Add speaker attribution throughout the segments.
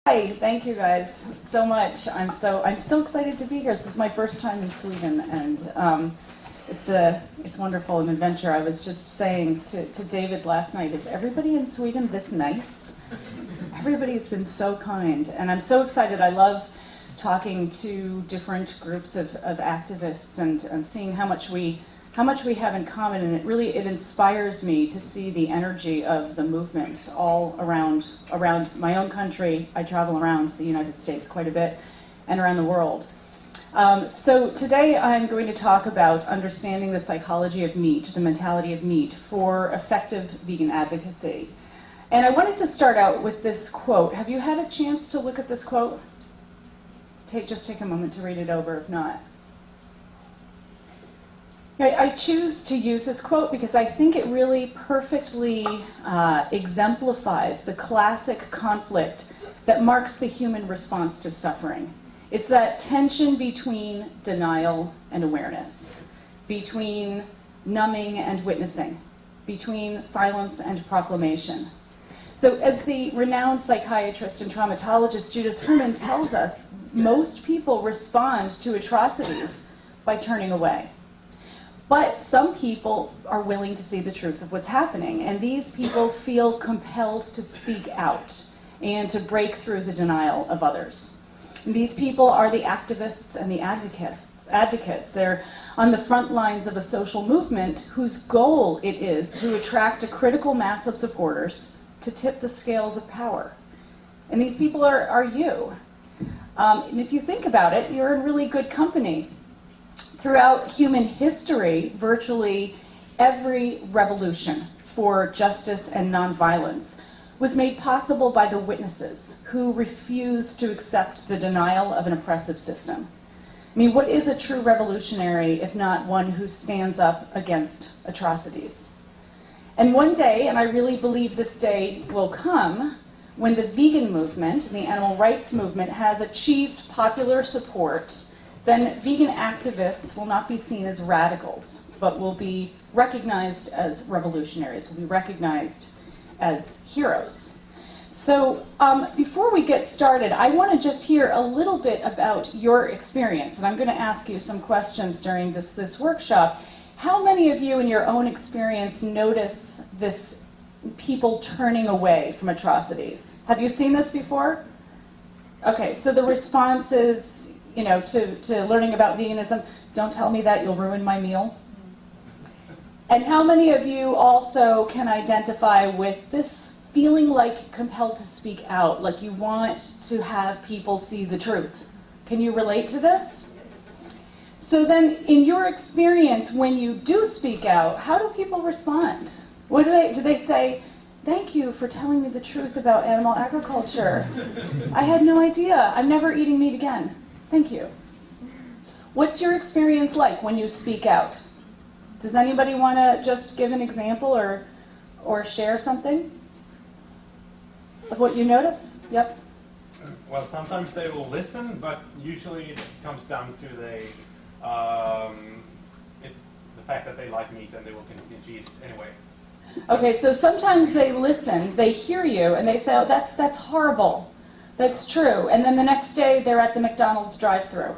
Speaker 1: Hi, thank you guys so much. I'm so excited to be here. This is my first time in Sweden, and it's wonderful, an adventure. I was just saying to David last night, is everybody in Sweden this nice? Everybody's been so kind, and I'm so excited. I love talking to different groups of activists and seeing how much we have in common, and it inspires me to see the energy of the movement all around my own country. I travel around the United States quite a bit and around the world. So today I'm going to talk about understanding the psychology of meat, the mentality of meat, for effective vegan advocacy. And I wanted to start out with this quote. Have you had a chance to look at this quote? Just take a moment to read it over, if not. I choose to use this quote because I think it really perfectly exemplifies the classic conflict that marks the human response to suffering. It's that tension between denial and awareness, between numbing and witnessing, between silence and proclamation. So as the renowned psychiatrist and traumatologist Judith Herman tells us, most people respond to atrocities by turning away. But some people are willing to see the truth of what's happening, and these people feel compelled to speak out and to break through the denial of others. And these people are the activists and the advocates. They're on the front lines of a social movement whose goal it is to attract a critical mass of supporters to tip the scales of power. And these people are you. And if you think about it, you're in really good company. Throughout human history, virtually every revolution for justice and nonviolence was made possible by the witnesses who refused to accept the denial of an oppressive system. I mean, what is a true revolutionary if not one who stands up against atrocities? And one day, and I really believe this day will come, when the vegan movement, the animal rights movement, has achieved popular support, then vegan activists will not be seen as radicals, but will be recognized as revolutionaries, will be recognized as heroes. So before we get started, I want to just hear a little bit about your experience, and I'm going to ask you some questions during this workshop. How many of you in your own experience notice this people turning away from atrocities? Have you seen this before? Okay, so the response is, you know, to learning about veganism, don't tell me that, you'll ruin my meal. And how many of you also can identify with this feeling like compelled to speak out, like you want to have people see the truth? Can you relate to this? So then, in your experience, when you do speak out, how do people respond? What do they say, thank you for telling me the truth about animal agriculture. I had no idea. I'm never eating meat again. Thank you. What's your experience like when you speak out? Does anybody want to just give an example or share something of what you notice? Yep.
Speaker 2: Well, sometimes they will listen, but usually it comes down to the fact that they like meat and they will continue to eat it anyway.
Speaker 1: Okay, so sometimes they listen, they hear you, and they say, oh, that's horrible. That's true. And then the next day, they're at the McDonald's drive-thru.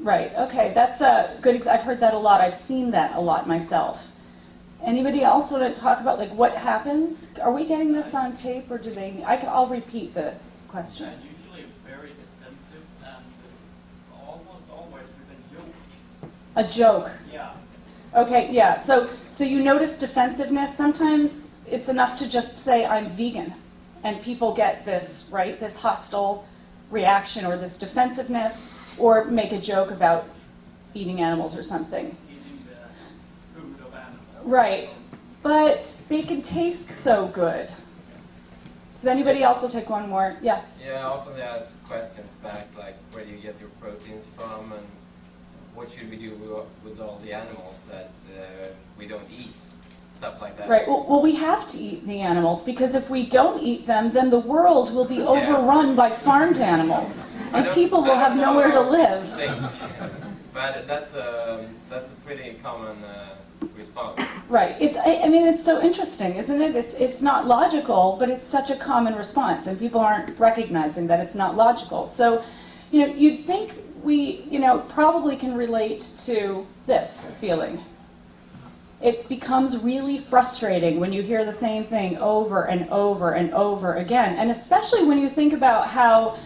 Speaker 1: Right. Okay. That's a good. I've heard that a lot. I've seen that a lot myself. Anybody else want to talk about like what happens? Are we getting this on tape, or do they? I'll repeat the question.
Speaker 3: Usually very defensive and almost always with a joke.
Speaker 1: A joke.
Speaker 3: Yeah.
Speaker 1: Okay. Yeah. So you notice defensiveness. Sometimes it's enough to just say I'm vegan. And people get this, right, this hostile reaction or this defensiveness, or make a joke about eating animals or something.
Speaker 3: Eating the food of animals.
Speaker 1: Right, but they can taste so good. Does anybody else? We'll take one more. Yeah?
Speaker 4: Yeah, often they ask questions back, like where do you get your proteins from, and what should we do with all the animals that we don't eat? Stuff like that.
Speaker 1: Right. Well, we have to eat the animals because if we don't eat them, then the world will be overrun by farmed animals, and people will have nowhere to live.
Speaker 4: But that's a pretty common response.
Speaker 1: Right. I mean, it's so interesting, isn't it? It's not logical, but it's such a common response, and people aren't recognizing that it's not logical. So, you'd think we, probably can relate to this feeling. It becomes really frustrating when you hear the same thing over and over and over again, and especially when you think about how,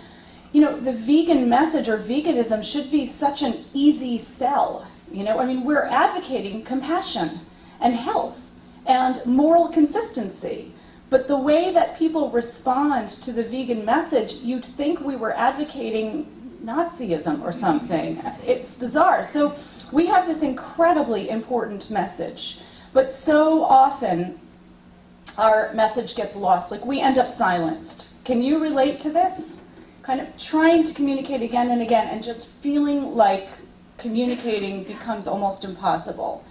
Speaker 1: the vegan message or veganism should be such an easy sell. I mean, we're advocating compassion and health and moral consistency. But the way that people respond to the vegan message, you'd think we were advocating Nazism or something. It's bizarre. So we have this incredibly important message, but so often our message gets lost. Like, we end up silenced. Can you relate to this? Kind of trying to communicate again and again and just feeling like communicating becomes almost impossible.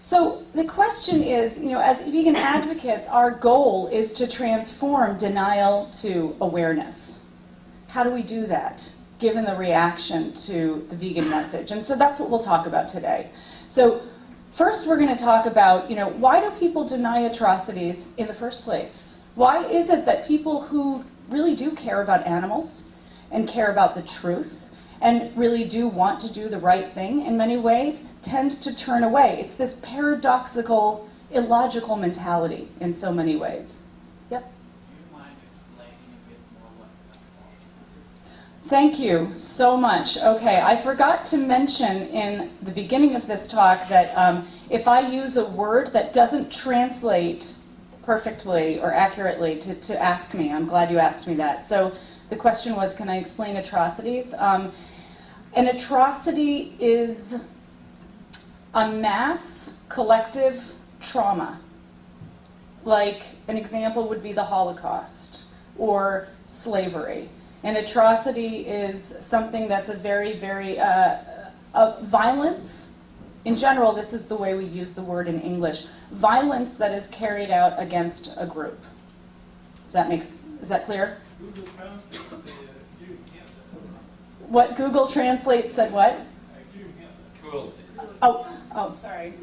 Speaker 1: So the question is, as vegan advocates, our goal is to transform denial to awareness. How do we do that, given the reaction to the vegan message? And so that's what we'll talk about today. So first we're going to talk about, why do people deny atrocities in the first place? Why is it that people who really do care about animals and care about the truth and really do want to do the right thing in many ways tend to turn away? It's this paradoxical, illogical mentality in so many ways. Yep.
Speaker 3: Do you mind explaining a bit more what that was?
Speaker 1: Thank you so much. Okay, I forgot to mention in the beginning of this talk that if I use a word that doesn't translate perfectly or accurately, to ask me. I'm glad you asked me that. So the question was, can I explain atrocities? An atrocity is a mass collective trauma. Like, an example would be the Holocaust or slavery. An atrocity is something that's a very, very violence. In general, this is the way we use the word in English. Violence that is carried out against a group. Is that clear?
Speaker 3: Google Translate June Hitler.
Speaker 1: What Google Translate said what?
Speaker 3: June Hitler.
Speaker 4: Cruelties.
Speaker 1: Oh, sorry.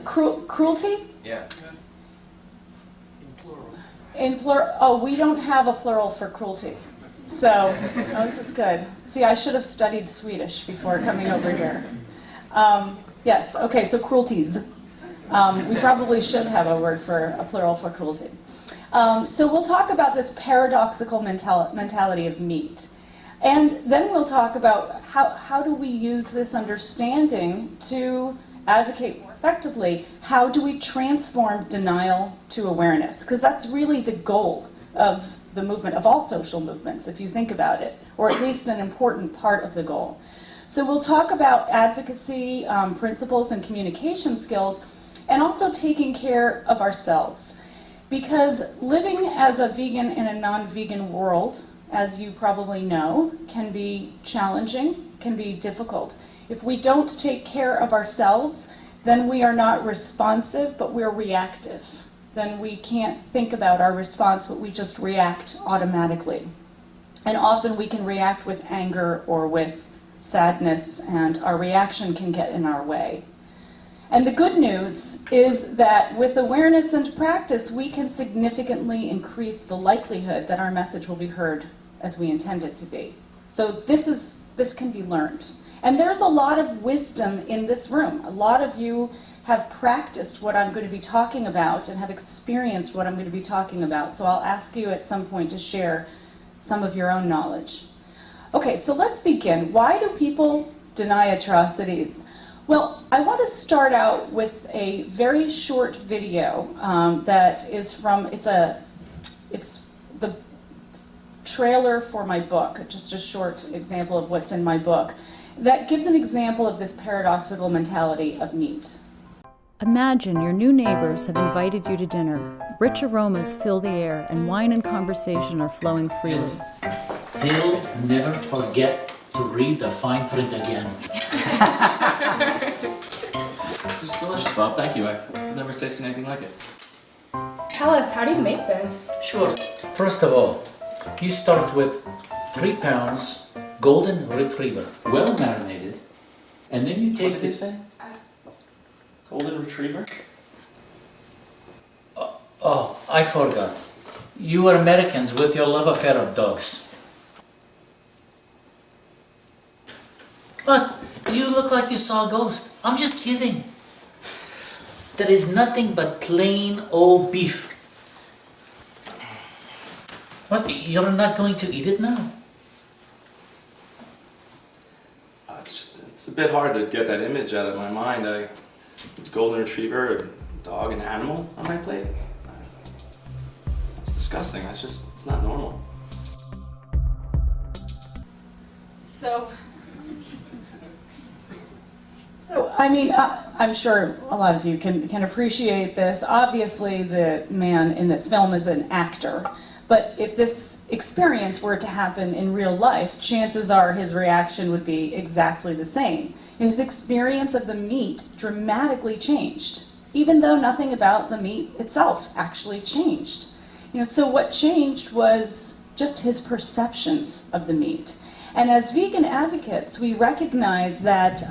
Speaker 1: Cruelty?
Speaker 4: Yeah.
Speaker 1: In plural. Oh, we don't have a plural for cruelty. So, this is good. See, I should have studied Swedish before coming over here. Yes, okay, so cruelties. We probably should have a word for a plural for cruelty. So we'll talk about this paradoxical mentality of meat. And then we'll talk about how do we use this understanding to advocate more effectively. How do we transform denial to awareness? Because that's really the goal of the movement, of all social movements, if you think about it, or at least an important part of the goal. So we'll talk about advocacy principles and communication skills, and also taking care of ourselves. Because living as a vegan in a non-vegan world, as you probably know, can be challenging, can be difficult. If we don't take care of ourselves, then we are not responsive, but we're reactive. Then we can't think about our response, but we just react automatically. And often we can react with anger or with sadness, and our reaction can get in our way. And the good news is that with awareness and practice, we can significantly increase the likelihood that our message will be heard as we intend it to be. So this can be learned. And there's a lot of wisdom in this room. A lot of you have practiced what I'm going to be talking about and have experienced what I'm going to be talking about. So I'll ask you at some point to share some of your own knowledge. Okay, so let's begin. Why do people deny atrocities? Well, I want to start out with a very short video that is from, it's the trailer for my book, just a short example of what's in my book, that gives an example of this paradoxical mentality of meat.
Speaker 5: Imagine your new neighbors have invited you to dinner. Rich aromas fill the air, and wine and conversation are flowing freely.
Speaker 6: They'll never forget to read the fine print again.
Speaker 7: It's delicious, Bob. Thank you. I've never tasted anything like it.
Speaker 8: Tell us, how do you make this?
Speaker 6: Sure. First of all, you start with 3 pounds golden retriever, well marinated, and then you
Speaker 7: What
Speaker 6: take
Speaker 7: did they say? Golden retriever?
Speaker 6: Oh, I forgot. You are Americans with your love affair of dogs. But you look like you saw a ghost. I'm just kidding. That is nothing but plain old beef. What? You're not going to eat it now?
Speaker 7: It's a bit hard to get that image out of my mind. Golden retriever, a dog, an animal on my plate. It's disgusting. It's not normal.
Speaker 1: So I mean, I'm sure a lot of you can appreciate this. Obviously, the man in this film is an actor. But if this experience were to happen in real life, chances are his reaction would be exactly the same. His experience of the meat dramatically changed, even though nothing about the meat itself actually changed. So what changed was just his perceptions of the meat. And as vegan advocates, we recognize that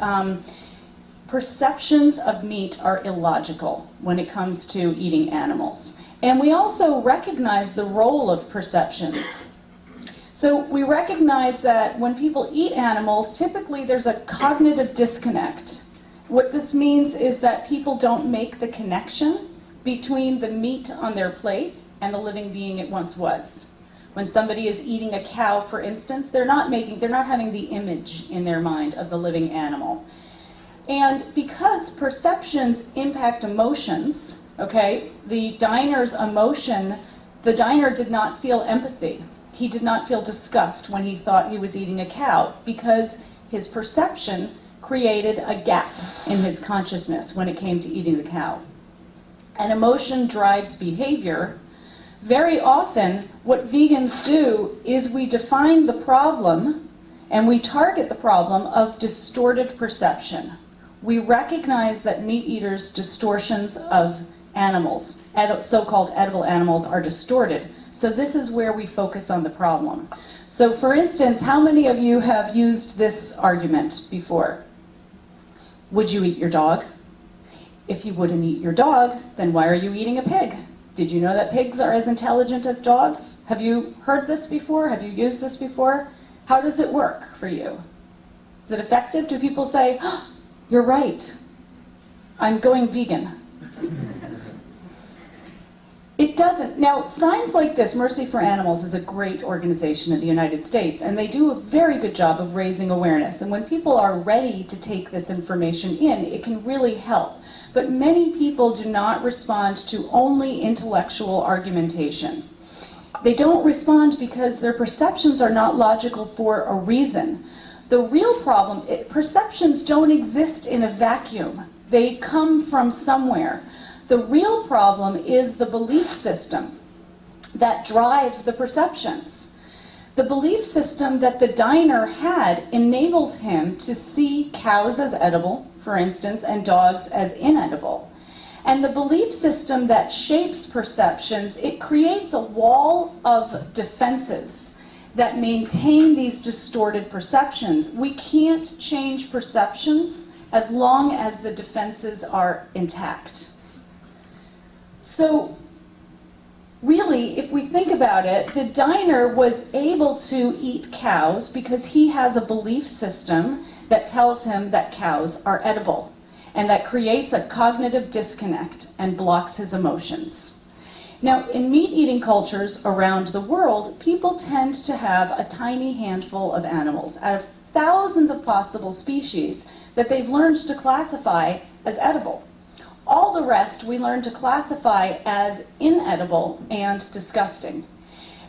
Speaker 1: perceptions of meat are illogical when it comes to eating animals. And we also recognize the role of perceptions. So we recognize that when people eat animals, typically there's a cognitive disconnect. What this means is that people don't make the connection between the meat on their plate and the living being it once was. When somebody is eating a cow, for instance, they're not having the image in their mind of the living animal. And because perceptions impact emotions, okay, the diner's emotion, the diner did not feel empathy. He did not feel disgust when he thought he was eating a cow because his perception created a gap in his consciousness when it came to eating the cow. And emotion drives behavior. Very often, what vegans do is we define the problem and we target the problem of distorted perception. We recognize that meat eaters' distortions of animals, so-called edible animals, are distorted. So this is where we focus on the problem. So for instance, how many of you have used this argument before? Would you eat your dog? If you wouldn't eat your dog, then why are you eating a pig? Did you know that pigs are as intelligent as dogs? Have you heard this before? Have you used this before? How does it work for you? Is it effective? Do people say, oh, you're right, I'm going vegan? It doesn't. Now, signs like this, Mercy for Animals is a great organization in the United States, and they do a very good job of raising awareness. And when people are ready to take this information in, it can really help. But many people do not respond to only intellectual argumentation. They don't respond because their perceptions are not logical for a reason. The real problem, perceptions don't exist in a vacuum. They come from somewhere. The real problem is the belief system that drives the perceptions. The belief system that the diner had enabled him to see cows as edible, for instance, and dogs as inedible. And the belief system that shapes perceptions, it creates a wall of defenses that maintain these distorted perceptions. We can't change perceptions as long as the defenses are intact. So really, if we think about it, the diner was able to eat cows because he has a belief system that tells him that cows are edible, and that creates a cognitive disconnect and blocks his emotions. Now, in meat-eating cultures around the world, people tend to have a tiny handful of animals out of thousands of possible species that they've learned to classify as edible. All the rest we learn to classify as inedible and disgusting.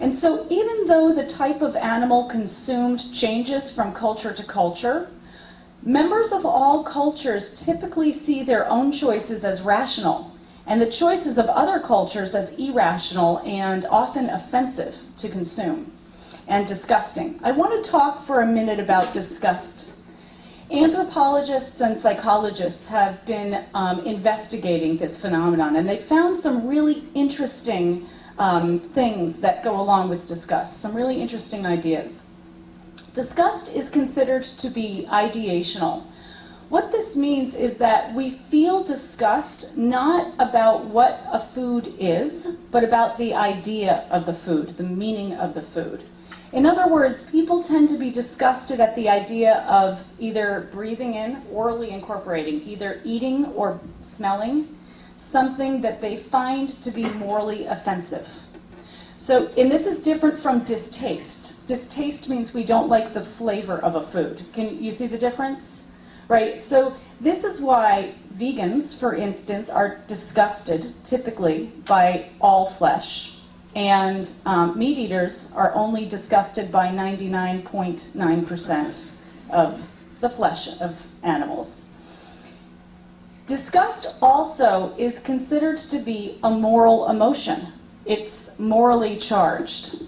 Speaker 1: And so even though the type of animal consumed changes from culture to culture, members of all cultures typically see their own choices as rational, and the choices of other cultures as irrational and often offensive to consume and disgusting. I want to talk for a minute about disgust. Anthropologists and psychologists have been investigating this phenomenon, and they found some really interesting things that go along with disgust, some really interesting ideas. Disgust is considered to be ideational. What this means is that we feel disgust not about what a food is, but about the idea of the food, the meaning of the food. In other words, people tend to be disgusted at the idea of either breathing in, orally incorporating, either eating or smelling something that they find to be morally offensive. So, and this is different from distaste. Distaste means we don't like the flavor of a food. Can you see the difference? Right, so this is why vegans, for instance, are disgusted typically by all flesh, and meat eaters are only disgusted by 99.9% of the flesh of animals. Disgust also is considered to be a moral emotion. It's morally charged.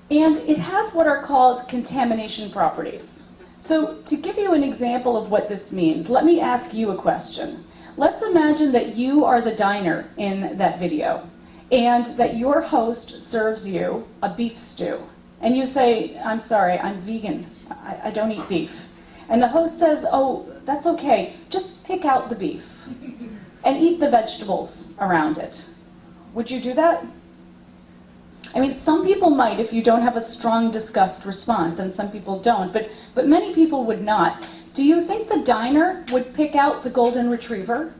Speaker 1: And it has what are called contamination properties. So to give you an example of what this means, let me ask you a question. Let's imagine that you are the diner in that video and that your host serves you a beef stew. And you say, I'm sorry, I'm vegan. I don't eat beef. And the host says, oh, that's okay. Just pick out the beef and eat the vegetables around it. Would you do that? I mean, some people might if you don't have a strong disgust response, and some people don't, but many people would not. Do you think the diner would pick out the golden retriever?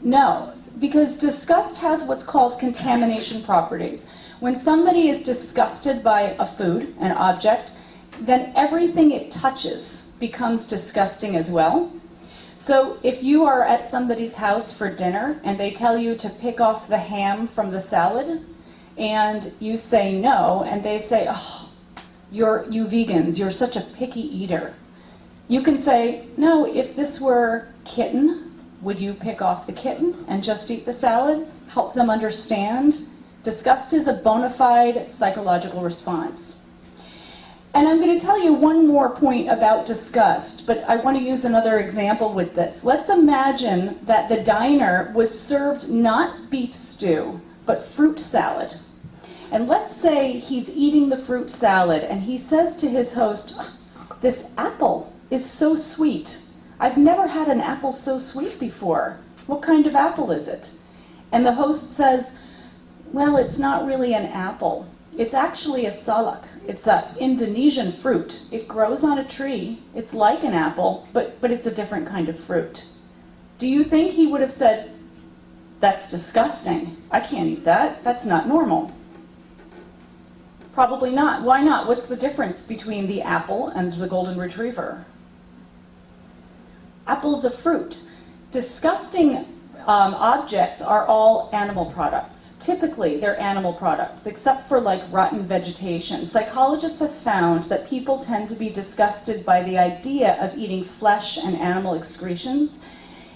Speaker 1: No, because disgust has what's called contamination properties. When somebody is disgusted by a food, an object, then everything it touches becomes disgusting as well. So if you are at somebody's house for dinner and they tell you to pick off the ham from the salad, and you say no, and they say, oh, you vegans, you're such a picky eater. You can say, no, if this were kitten, would you pick off the kitten and just eat the salad? Help them understand. Disgust is a bona fide psychological response. And I'm going to tell you one more point about disgust, but I want to use another example with this. Let's imagine that the diner was served not beef stew, but fruit salad. And let's say he's eating the fruit salad and he says to his host, this apple is so sweet. I've never had an apple so sweet before. What kind of apple is it? And the host says, well, it's not really an apple. It's actually a salak. It's an Indonesian fruit. It grows on a tree. It's like an apple, but it's a different kind of fruit. Do you think he would have said, that's disgusting. I can't eat that. That's not normal. Probably not. Why not? What's the difference between the apple and the golden retriever? Apple's a fruit. Disgusting objects are all animal products. Typically, they're animal products, except for like rotten vegetation. Psychologists have found that people tend to be disgusted by the idea of eating flesh and animal excretions,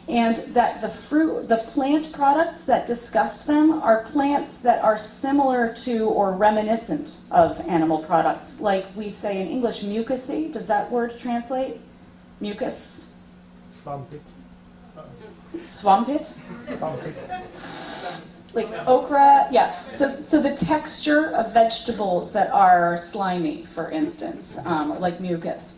Speaker 1: and that the plant products that disgust them are plants that are similar to or reminiscent of animal products. Like we say in English, mucousy. Does that word translate? Mucus?
Speaker 2: Swampit.
Speaker 1: Swampit? Like okra, yeah. So the texture of vegetables that are slimy, for instance, like mucus.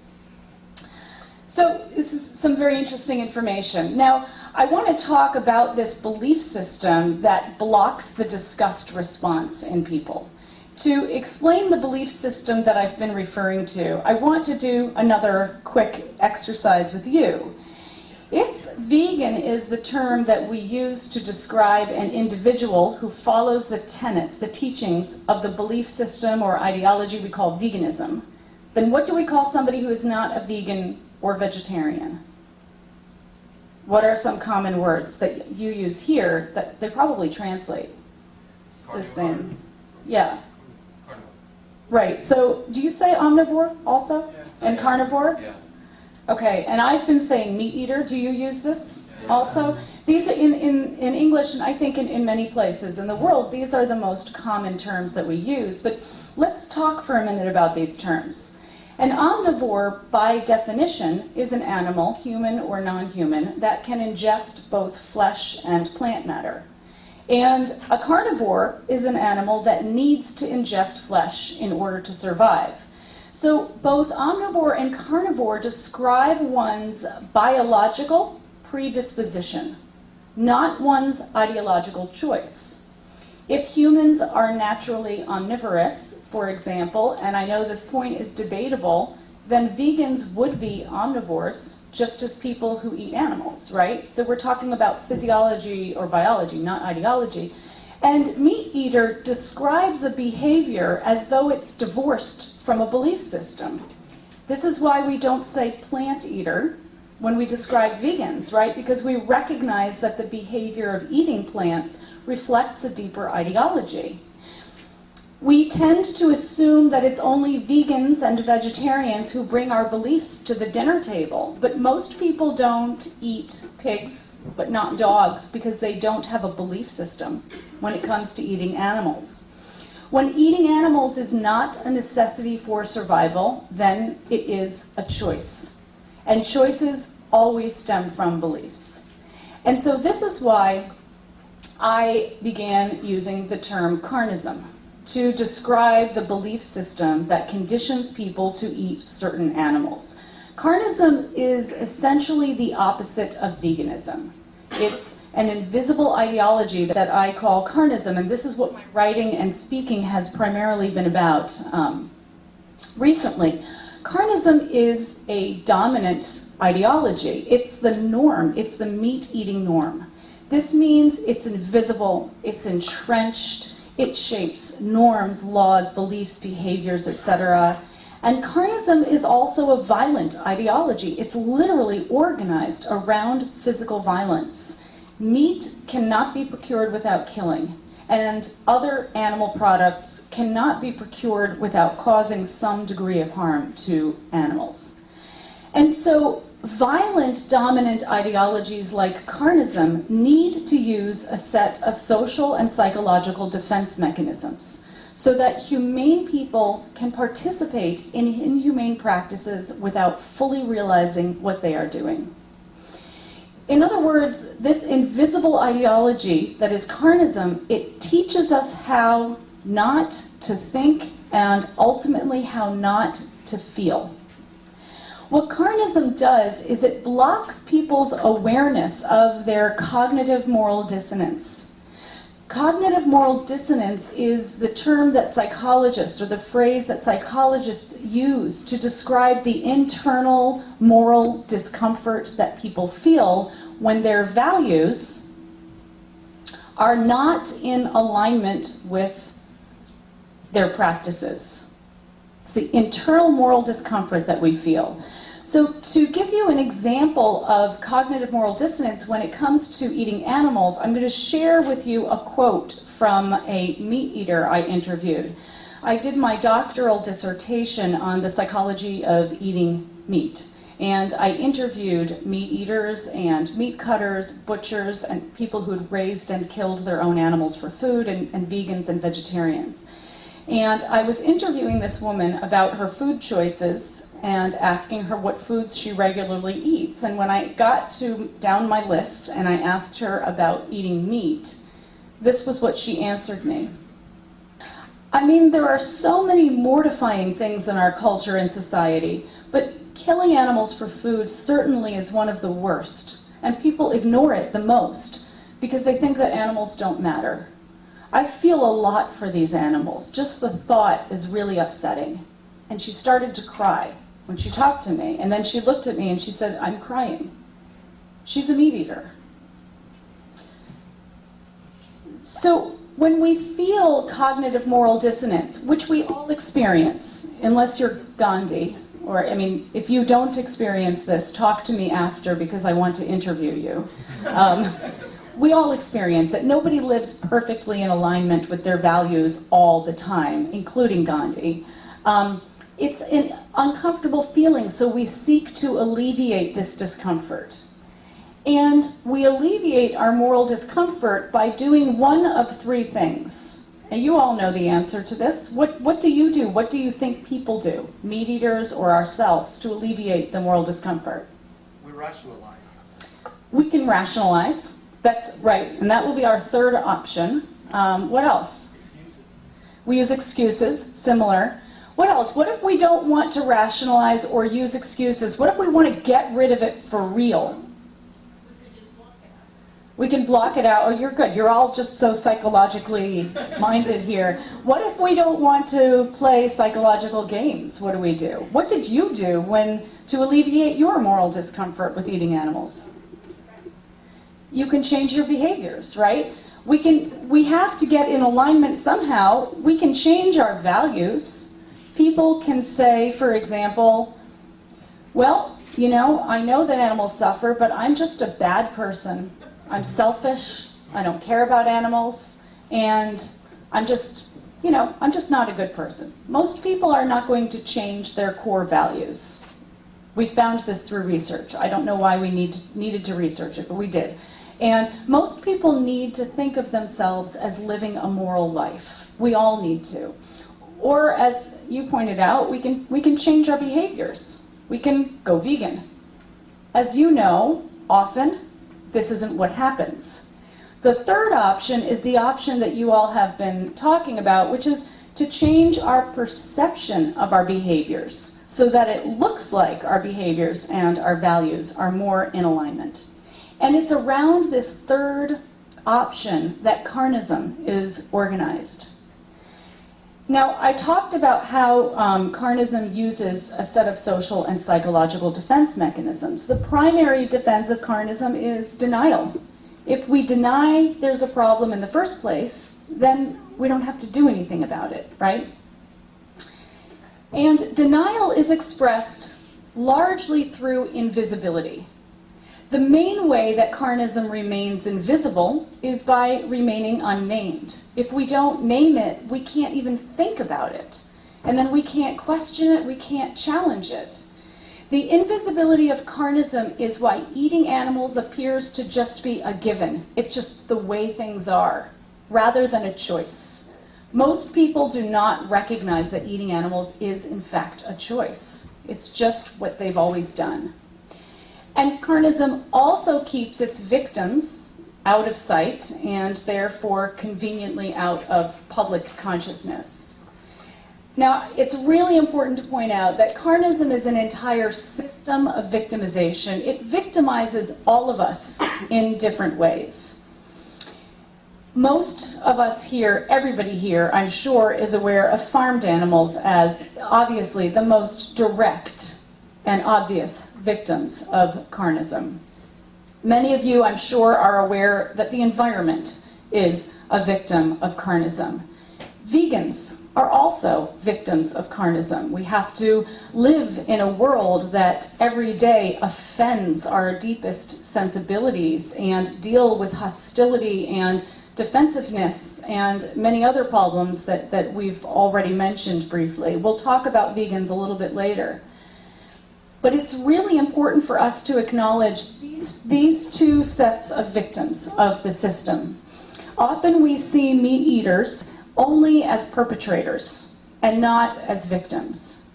Speaker 1: So this is some very interesting information. Now, I want to talk about this belief system that blocks the disgust response in people. To explain the belief system that I've been referring to, I want to do another quick exercise with you. If vegan is the term that we use to describe an individual who follows the tenets, the teachings of the belief system or ideology we call veganism, then what do we call somebody who is not a vegan or vegetarian? What are some common words that you use here that they probably translate the same? Yeah.
Speaker 4: Carnivore.
Speaker 1: Right. So do you say omnivore also?
Speaker 4: Yeah.
Speaker 1: And carnivore?
Speaker 4: Yeah.
Speaker 1: Okay. And I've been saying meat eater. Do you use this also? These are in English, and I think in many places in the world, these are the most common terms that we use. But let's talk for a minute about these terms. An omnivore, by definition, is an animal, human or non-human, that can ingest both flesh and plant matter. And a carnivore is an animal that needs to ingest flesh in order to survive. So both omnivore and carnivore describe one's biological predisposition, not one's ideological choice. If humans are naturally omnivorous, for example, and I know this point is debatable, then vegans would be omnivores, just as people who eat animals, right? So we're talking about physiology or biology, not ideology. And meat eater describes a behavior as though it's divorced from a belief system. This is why we don't say plant eater when we describe vegans, right? Because we recognize that the behavior of eating plants reflects a deeper ideology. We tend to assume that it's only vegans and vegetarians who bring our beliefs to the dinner table, but most people don't eat pigs, but not dogs, because they don't have a belief system when it comes to eating animals. When eating animals is not a necessity for survival, then it is a choice. And choices always stem from beliefs. And so this is why I began using the term carnism to describe the belief system that conditions people to eat certain animals. Carnism is essentially the opposite of veganism. It's an invisible ideology that I call carnism, and this is what my writing and speaking has primarily been about recently. Carnism is a dominant ideology. It's the norm. It's the meat-eating norm. This means it's invisible, it's entrenched, it shapes norms, laws, beliefs, behaviors, etc. And carnism is also a violent ideology. It's literally organized around physical violence. Meat cannot be procured without killing, and other animal products cannot be procured without causing some degree of harm to animals. And so violent dominant ideologies like carnism need to use a set of social and psychological defense mechanisms so that humane people can participate in inhumane practices without fully realizing what they are doing. In other words, this invisible ideology that is carnism, it teaches us how not to think and ultimately how not to feel. What carnism does is it blocks people's awareness of their cognitive moral dissonance. Cognitive moral dissonance is the term that psychologists, or the phrase that psychologists use to describe the internal moral discomfort that people feel when their values are not in alignment with their practices. It's the internal moral discomfort that we feel. So to give you an example of cognitive moral dissonance when it comes to eating animals, I'm going to share with you a quote from a meat eater I interviewed. I did my doctoral dissertation on the psychology of eating meat. And I interviewed meat eaters and meat cutters, butchers, and people who had raised and killed their own animals for food, and vegans and vegetarians. And I was interviewing this woman about her food choices and asking her what foods she regularly eats. And when I got down my list and I asked her about eating meat, this was what she answered me. I mean, there are so many mortifying things in our culture and society, but killing animals for food certainly is one of the worst. And people ignore it the most because they think that animals don't matter. I feel a lot for these animals. Just the thought is really upsetting. And she started to cry when she talked to me. And then she looked at me and she said, "I'm crying." She's a meat eater. So when we feel cognitive moral dissonance, which we all experience, unless you're Gandhi, or, I mean, if you don't experience this, talk to me after because I want to interview you. We all experience it. Nobody lives perfectly in alignment with their values all the time, including Gandhi. It's an uncomfortable feeling, so we seek to alleviate this discomfort. And we alleviate our moral discomfort by doing one of three things. And you all know the answer to this. What do you do? What do you think people do, meat eaters or ourselves, to alleviate the moral discomfort?
Speaker 3: We rationalize.
Speaker 1: We can rationalize. That's right, and that will be our third option. What else?
Speaker 3: Excuses.
Speaker 1: We use excuses, similar. What else? What if we don't want to rationalize or use excuses? What if we want to get rid of it for real? We can block it out. Oh, you're good. You're all just so psychologically minded here. What if we don't want to play psychological games? What do we do? What did you do to alleviate your moral discomfort with eating animals? You can change your behaviors, right? We have to get in alignment somehow. We can change our values. People can say, for example, well, you know, I know that animals suffer, but I'm just a bad person. I'm selfish, I don't care about animals, and I'm just not a good person. Most people are not going to change their core values. We found this through research. I don't know why we needed to research it, but we did. And most people need to think of themselves as living a moral life. We all need to. Or, as you pointed out, we can change our behaviors. We can go vegan. As you know, often, this isn't what happens. The third option is the option that you all have been talking about, which is to change our perception of our behaviors so that it looks like our behaviors and our values are more in alignment. And it's around this third option that Carnism is organized. Now, I talked about how Carnism uses a set of social and psychological defense mechanisms. The primary defense of Carnism is denial. If we deny there's a problem in the first place, then we don't have to do anything about it, right? And denial is expressed largely through invisibility. The main way that Carnism remains invisible is by remaining unnamed. If we don't name it, we can't even think about it. And then we can't question it, we can't challenge it. The invisibility of Carnism is why eating animals appears to just be a given. It's just the way things are, rather than a choice. Most people do not recognize that eating animals is, in fact, a choice. It's just what they've always done. And Carnism also keeps its victims out of sight and therefore conveniently out of public consciousness. Now, it's really important to point out that Carnism is an entire system of victimization. It victimizes all of us in different ways. Most of us here, everybody here, I'm sure, is aware of farmed animals as obviously the most direct and obvious victims of Carnism. Many of you, I'm sure, are aware that the environment is a victim of Carnism. Vegans are also victims of Carnism. We have to live in a world that every day offends our deepest sensibilities and deal with hostility and defensiveness and many other problems that we've already mentioned briefly. We'll talk about vegans a little bit later. But it's really important for us to acknowledge these two sets of victims of the system. Often we see meat eaters only as perpetrators and not as victims.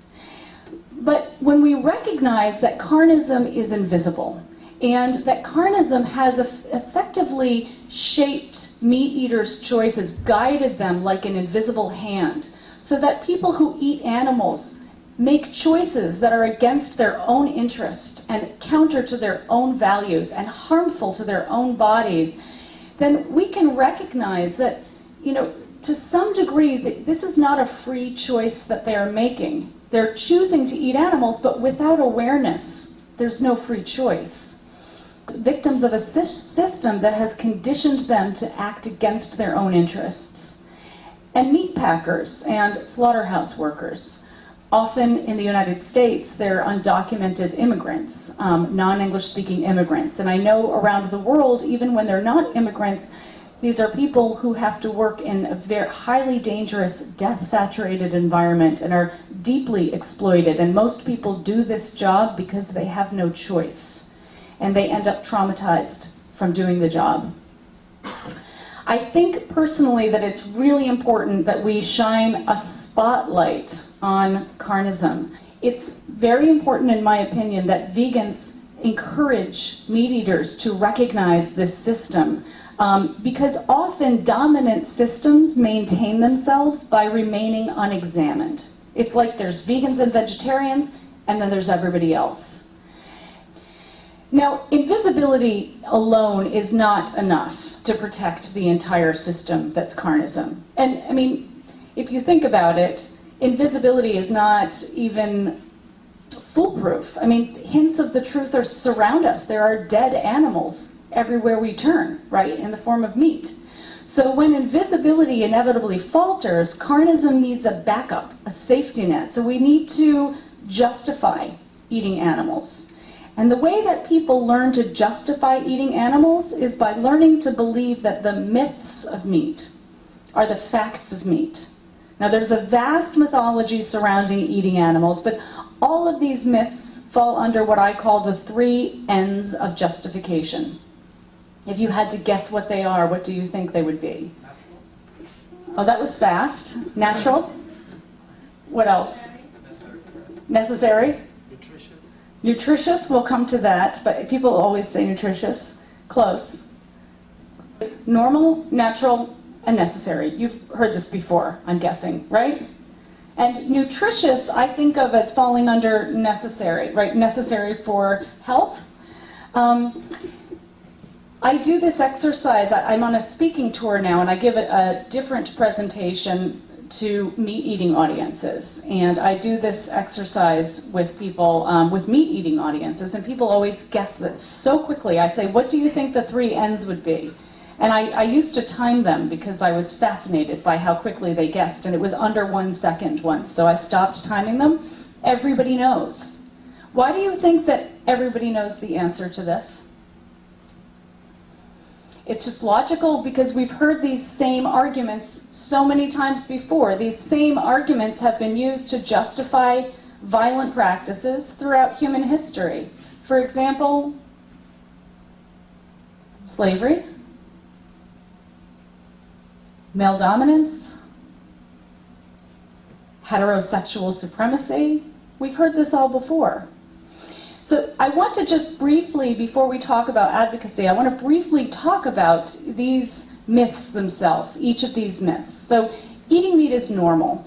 Speaker 1: But when we recognize that Carnism is invisible and that Carnism has effectively shaped meat eaters' choices, guided them like an invisible hand, so that people who eat animals make choices that are against their own interest and counter to their own values and harmful to their own bodies, then we can recognize that, you know, to some degree, this is not a free choice that they are making. They're choosing to eat animals, but without awareness, there's no free choice. Victims of a system that has conditioned them to act against their own interests. And meat packers and slaughterhouse workers. Often in the United States, they're undocumented immigrants, non-English speaking immigrants. And I know around the world, even when they're not immigrants, these are people who have to work in a very highly dangerous, death-saturated environment and are deeply exploited. And most people do this job because they have no choice. And they end up traumatized from doing the job. I think personally that it's really important that we shine a spotlight on Carnism. It's very important, in my opinion, that vegans encourage meat eaters to recognize this system because often dominant systems maintain themselves by remaining unexamined. It's like there's vegans and vegetarians, and then there's everybody else. Now, invisibility alone is not enough to protect the entire system that's carnism. And I mean, if you think about it, invisibility is not even foolproof. I mean, hints of the truth are surround us. There are dead animals everywhere we turn, right, in the form of meat. So when invisibility inevitably falters, carnism needs a backup, a safety net. So we need to justify eating animals. And the way that people learn to justify eating animals is by learning to believe that the myths of meat are the facts of meat. Now, there's a vast mythology surrounding eating animals, but all of these myths fall under what I call the 3 N's of justification. If you had to guess what they are, what do you think they would be? Oh, that was fast. Natural. What else? Necessary.
Speaker 3: Nutritious.
Speaker 1: Nutritious, we'll come to that, but people always say nutritious. Close. Normal, natural, and necessary. You've heard this before, I'm guessing, right? And nutritious, I think of as falling under necessary, right? Necessary for health. I do this exercise. I'm on a speaking tour now, and I give a different presentation to meat-eating audiences. And I do this exercise with people, with meat-eating audiences, and people always guess that so quickly. I say, what do you think the 3 N's would be? And I used to time them because I was fascinated by how quickly they guessed, and it was under 1 second once, so I stopped timing them. Everybody knows. Why do you think that everybody knows the answer to this? It's just logical because we've heard these same arguments so many times before. These same arguments have been used to justify violent practices throughout human history. For example, slavery, male dominance, heterosexual supremacy. We've heard this all before. So I want to just briefly, before we talk about advocacy, I want to briefly talk about these myths themselves, each of these myths. So eating meat is normal.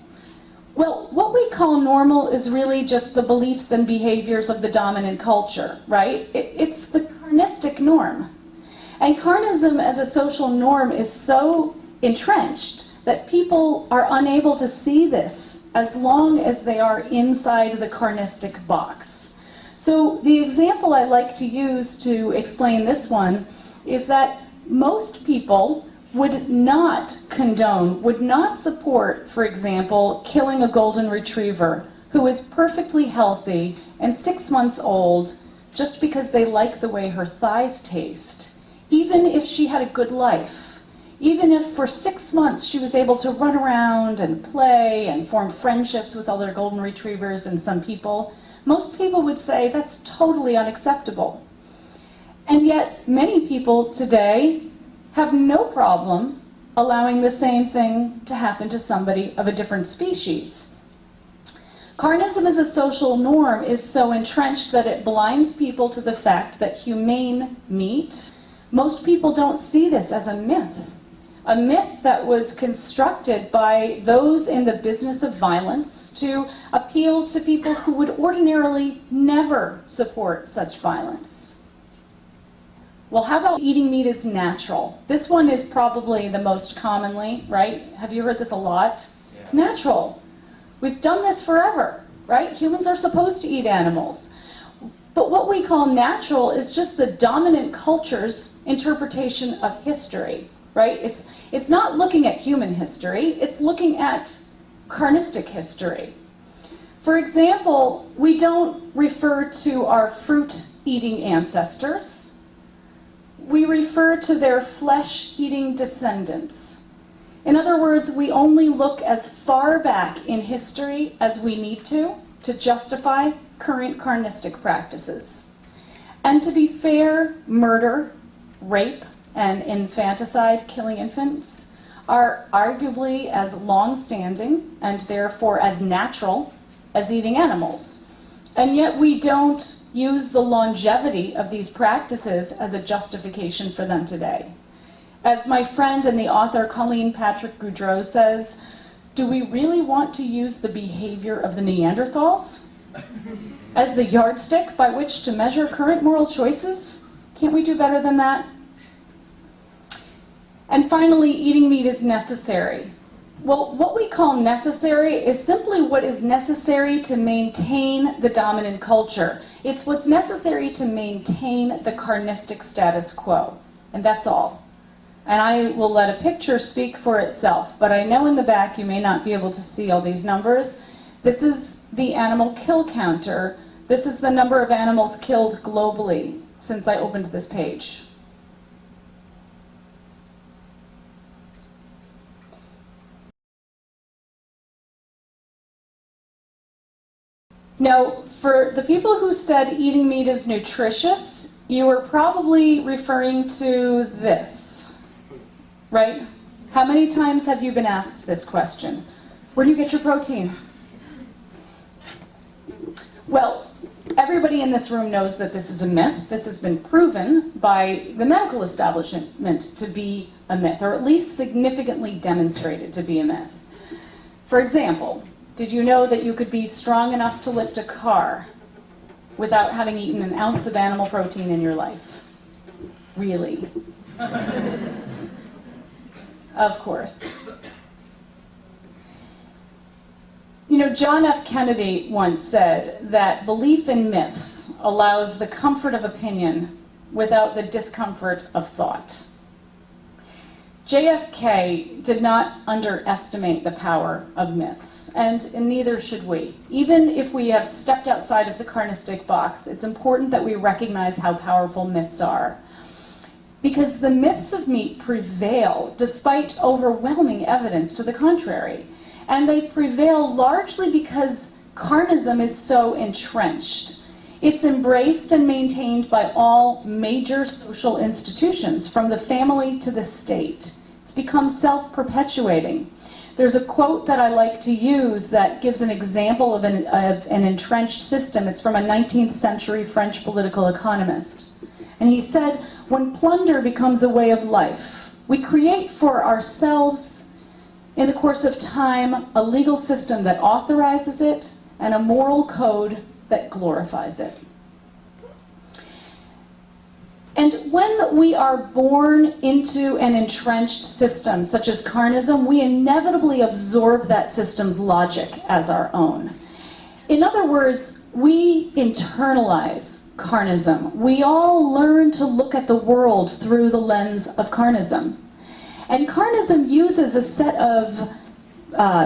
Speaker 1: Well, what we call normal is really just the beliefs and behaviors of the dominant culture, right? It's the carnistic norm. And carnism as a social norm is so entrenched that people are unable to see this as long as they are inside the carnistic box. So the example I like to use to explain this one is that most people would not condone, would not support, for example, killing a golden retriever who is perfectly healthy and 6 months old just because they like the way her thighs taste, even if she had a good life. Even if for 6 months she was able to run around and play and form friendships with other golden retrievers and some people, most people would say that's totally unacceptable. And yet many people today have no problem allowing the same thing to happen to somebody of a different species. Carnism as a social norm is so entrenched that it blinds people to the fact that humane meat, most people don't see this as a myth. A myth that was constructed by those in the business of violence to appeal to people who would ordinarily never support such violence. Well, how about eating meat is natural? This one is probably the most commonly, right? Have you heard this a lot?
Speaker 4: Yeah.
Speaker 1: It's natural. We've done this forever, right? Humans are supposed to eat animals. But what we call natural is just the dominant culture's interpretation of history. Right? It's not looking at human history, it's looking at carnistic history. For example, we don't refer to our fruit-eating ancestors. We refer to their flesh-eating descendants. In other words, we only look as far back in history as we need to justify current carnistic practices. And to be fair, murder, rape, and infanticide, killing infants, are arguably as long-standing and therefore as natural as eating animals. And yet we don't use the longevity of these practices as a justification for them today. As my friend and the author Colleen Patrick Goudreau says, Do we really want to use the behavior of the Neanderthals as the yardstick by which to measure current moral choices? Can't we do better than that? And finally, eating meat is necessary. Well, what we call necessary is simply what is necessary to maintain the dominant culture. It's what's necessary to maintain the carnistic status quo, and that's all. And I will let a picture speak for itself, but I know in the back you may not be able to see all these numbers. This is the animal kill counter. This is the number of animals killed globally since I opened this page. Now, for the people who said eating meat is nutritious, you were probably referring to this, right? How many times have you been asked this question? Where do you get your protein? Well, everybody in this room knows that this is a myth. This has been proven by the medical establishment to be a myth, or at least significantly demonstrated to be a myth. For example, did you know that you could be strong enough to lift a car without having eaten an ounce of animal protein in your life? Really? Of course. You know, John F. Kennedy once said that belief in myths allows the comfort of opinion without the discomfort of thought. JFK did not underestimate the power of myths, and neither should we. Even if we have stepped outside of the carnistic box, it's important that we recognize how powerful myths are. Because the myths of meat prevail despite overwhelming evidence to the contrary. And they prevail largely because carnism is so entrenched. It's embraced and maintained by all major social institutions, from the family to the state. It's become self-perpetuating. There's a quote that I like to use that gives an example of an entrenched system. It's from a 19th century French political economist. And he said, "When plunder becomes a way of life, we create for ourselves, in the course of time, a legal system that authorizes it and a moral code that glorifies it." And when we are born into an entrenched system, such as carnism, we inevitably absorb that system's logic as our own. In other words, we internalize carnism. We all learn to look at the world through the lens of carnism. And carnism uses a set of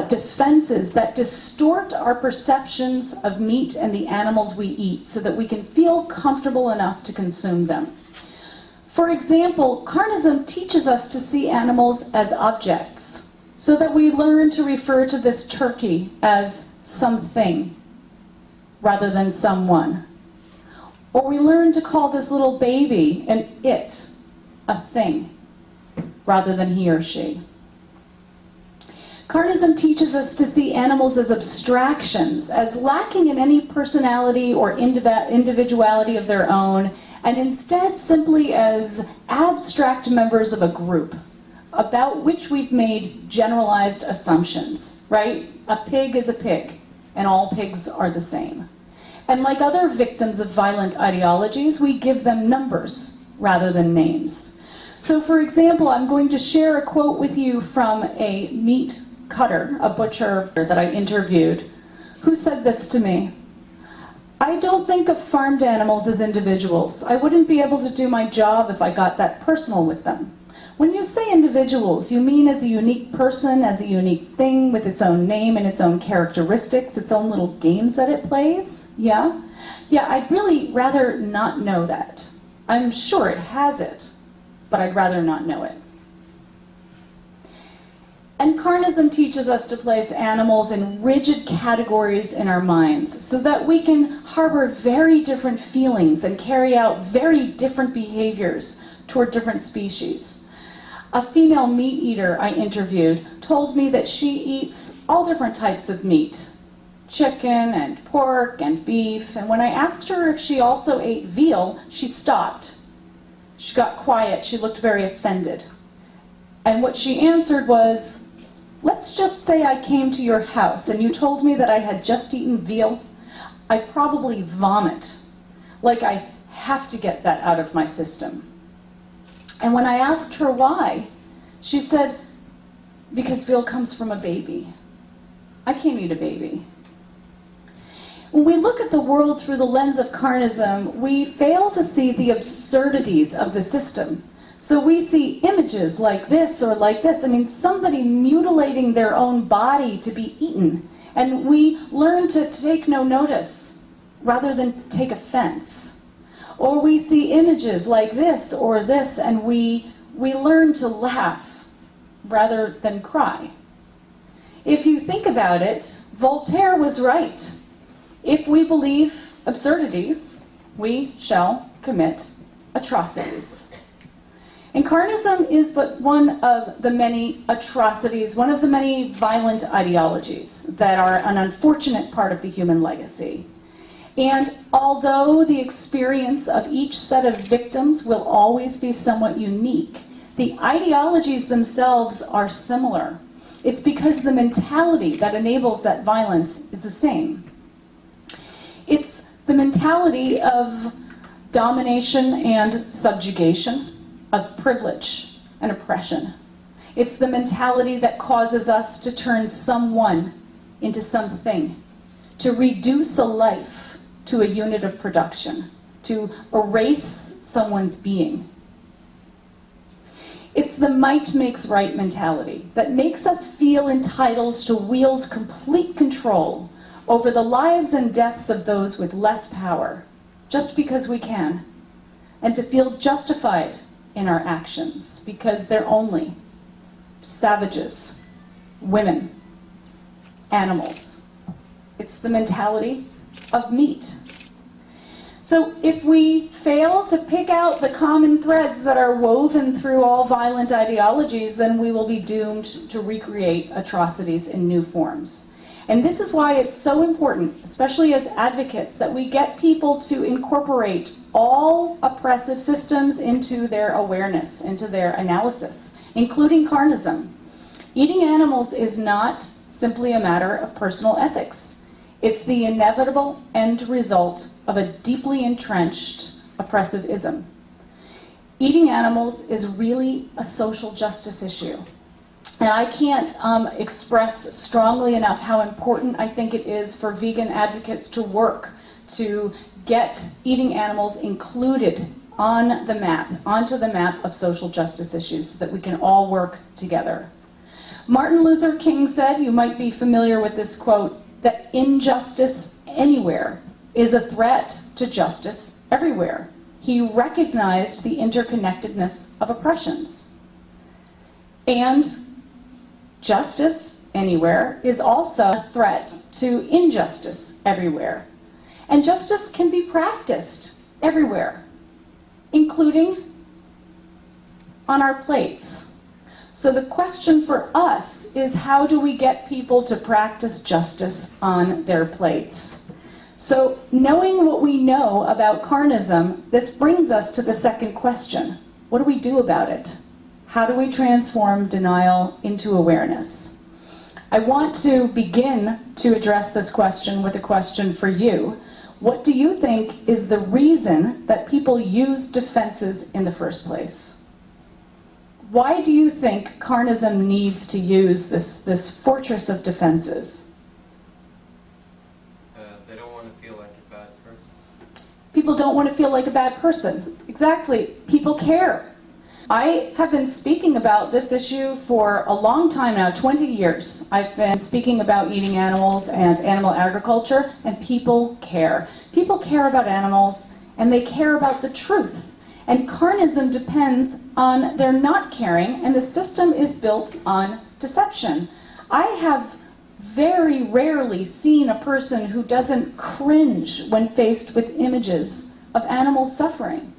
Speaker 1: defenses that distort our perceptions of meat and the animals we eat so that we can feel comfortable enough to consume them. For example, carnism teaches us to see animals as objects, so that we learn to refer to this turkey as something rather than someone. Or we learn to call this little baby an it, a thing, rather than he or she. Carnism teaches us to see animals as abstractions, as lacking in any personality or individuality of their own, and instead simply as abstract members of a group about which we've made generalized assumptions, right? A pig is a pig, and all pigs are the same. And like other victims of violent ideologies, we give them numbers rather than names. So for example, I'm going to share a quote with you from a meat cutter, a butcher that I interviewed, who said this to me: "I don't think of farmed animals as individuals. I wouldn't be able to do my job if I got that personal with them. When you say individuals, you mean as a unique person, as a unique thing with its own name and its own characteristics, its own little games that it plays? Yeah? Yeah, I'd really rather not know that. I'm sure it has it, but I'd rather not know it." And carnism teaches us to place animals in rigid categories in our minds so that we can harbor very different feelings and carry out very different behaviors toward different species. A female meat eater I interviewed told me that she eats all different types of meat, chicken and pork and beef, and when I asked her if she also ate veal, she stopped. She got quiet, she looked very offended. And what she answered was, let's just say I came to your house and you told me that I had just eaten veal. I'd probably vomit, like I have to get that out of my system. And when I asked her why, she said, because veal comes from a baby. I can't eat a baby. When we look at the world through the lens of Carnism, we fail to see the absurdities of the system. So we see images like this or like this. I mean, somebody mutilating their own body to be eaten. And we learn to take no notice rather than take offense. Or we see images like this or this, and we learn to laugh rather than cry. If you think about it, Voltaire was right. If we believe absurdities, we shall commit atrocities. And Carnism is but one of the many atrocities, one of the many violent ideologies that are an unfortunate part of the human legacy. And although the experience of each set of victims will always be somewhat unique, the ideologies themselves are similar. It's because the mentality that enables that violence is the same. It's the mentality of domination and subjugation, of privilege and oppression. It's the mentality that causes us to turn someone into something, to reduce a life to a unit of production, to erase someone's being. It's the might makes right mentality that makes us feel entitled to wield complete control over the lives and deaths of those with less power, just because we can, and to feel justified in our actions because they're only savages, women, animals. It's the mentality of meat. So if we fail to pick out the common threads that are woven through all violent ideologies, then we will be doomed to recreate atrocities in new forms. And this is why it's so important, especially as advocates, that we get people to incorporate all oppressive systems into their awareness, into their analysis, including Carnism. Eating animals is not simply a matter of personal ethics. It's the inevitable end result of a deeply entrenched oppressive ism. Eating animals is really a social justice issue. And I can't express strongly enough how important I think it is for vegan advocates to work to get eating animals included on the map, onto the map of social justice issues so that we can all work together. Martin Luther King said, you might be familiar with this quote, that injustice anywhere is a threat to justice everywhere. He recognized the interconnectedness of oppressions. And justice anywhere is also a threat to injustice everywhere. And justice can be practiced everywhere, including on our plates. So the question for us is, how do we get people to practice justice on their plates? So knowing what we know about Carnism, this brings us to the second question. What do we do about it? How do we transform denial into awareness? I want to begin to address this question with a question for you. What do you think is the reason that people use defenses in the first place? Why do you think Carnism needs to use this fortress of defenses?
Speaker 4: They don't want to feel like a bad person.
Speaker 1: People don't want to feel like a bad person. Exactly. People care. I have been speaking about this issue for a long time now, 20 years. I've been speaking about eating animals and animal agriculture, and people care. People care about animals, and they care about the truth. And Carnism depends on their not caring, and the system is built on deception. I have very rarely seen a person who doesn't cringe when faced with images of animal suffering.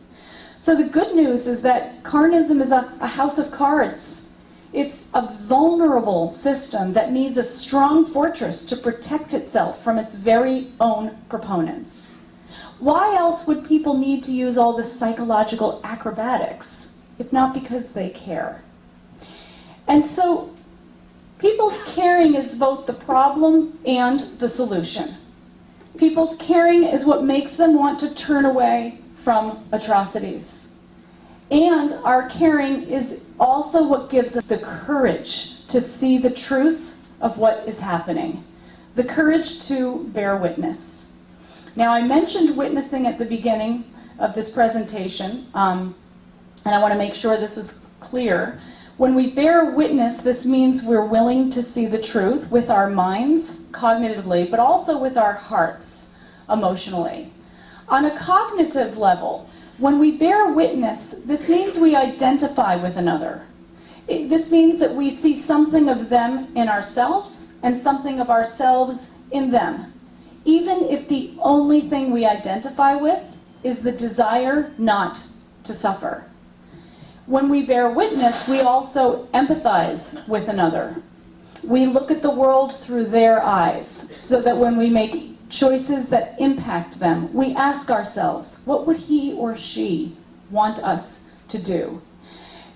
Speaker 1: So the good news is that Carnism is a house of cards. It's a vulnerable system that needs a strong fortress to protect itself from its very own proponents. Why else would people need to use all this psychological acrobatics, if not because they care? And so People's caring is both the problem and the solution. People's caring is what makes them want to turn away from atrocities. And our caring is also what gives us the courage to see the truth of what is happening, the courage to bear witness. Now, I mentioned witnessing at the beginning of this presentation, and I want to make sure this is clear. When we bear witness, this means we're willing to see the truth with our minds, cognitively, but also with our hearts, emotionally. On a cognitive level, when we bear witness, this means we identify with another. This means that we see something of them in ourselves and something of ourselves in them, even if the only thing we identify with is the desire not to suffer. When we bear witness, we also empathize with another. We look at the world through their eyes, so that when we make choices that impact them, we ask ourselves, what would he or she want us to do?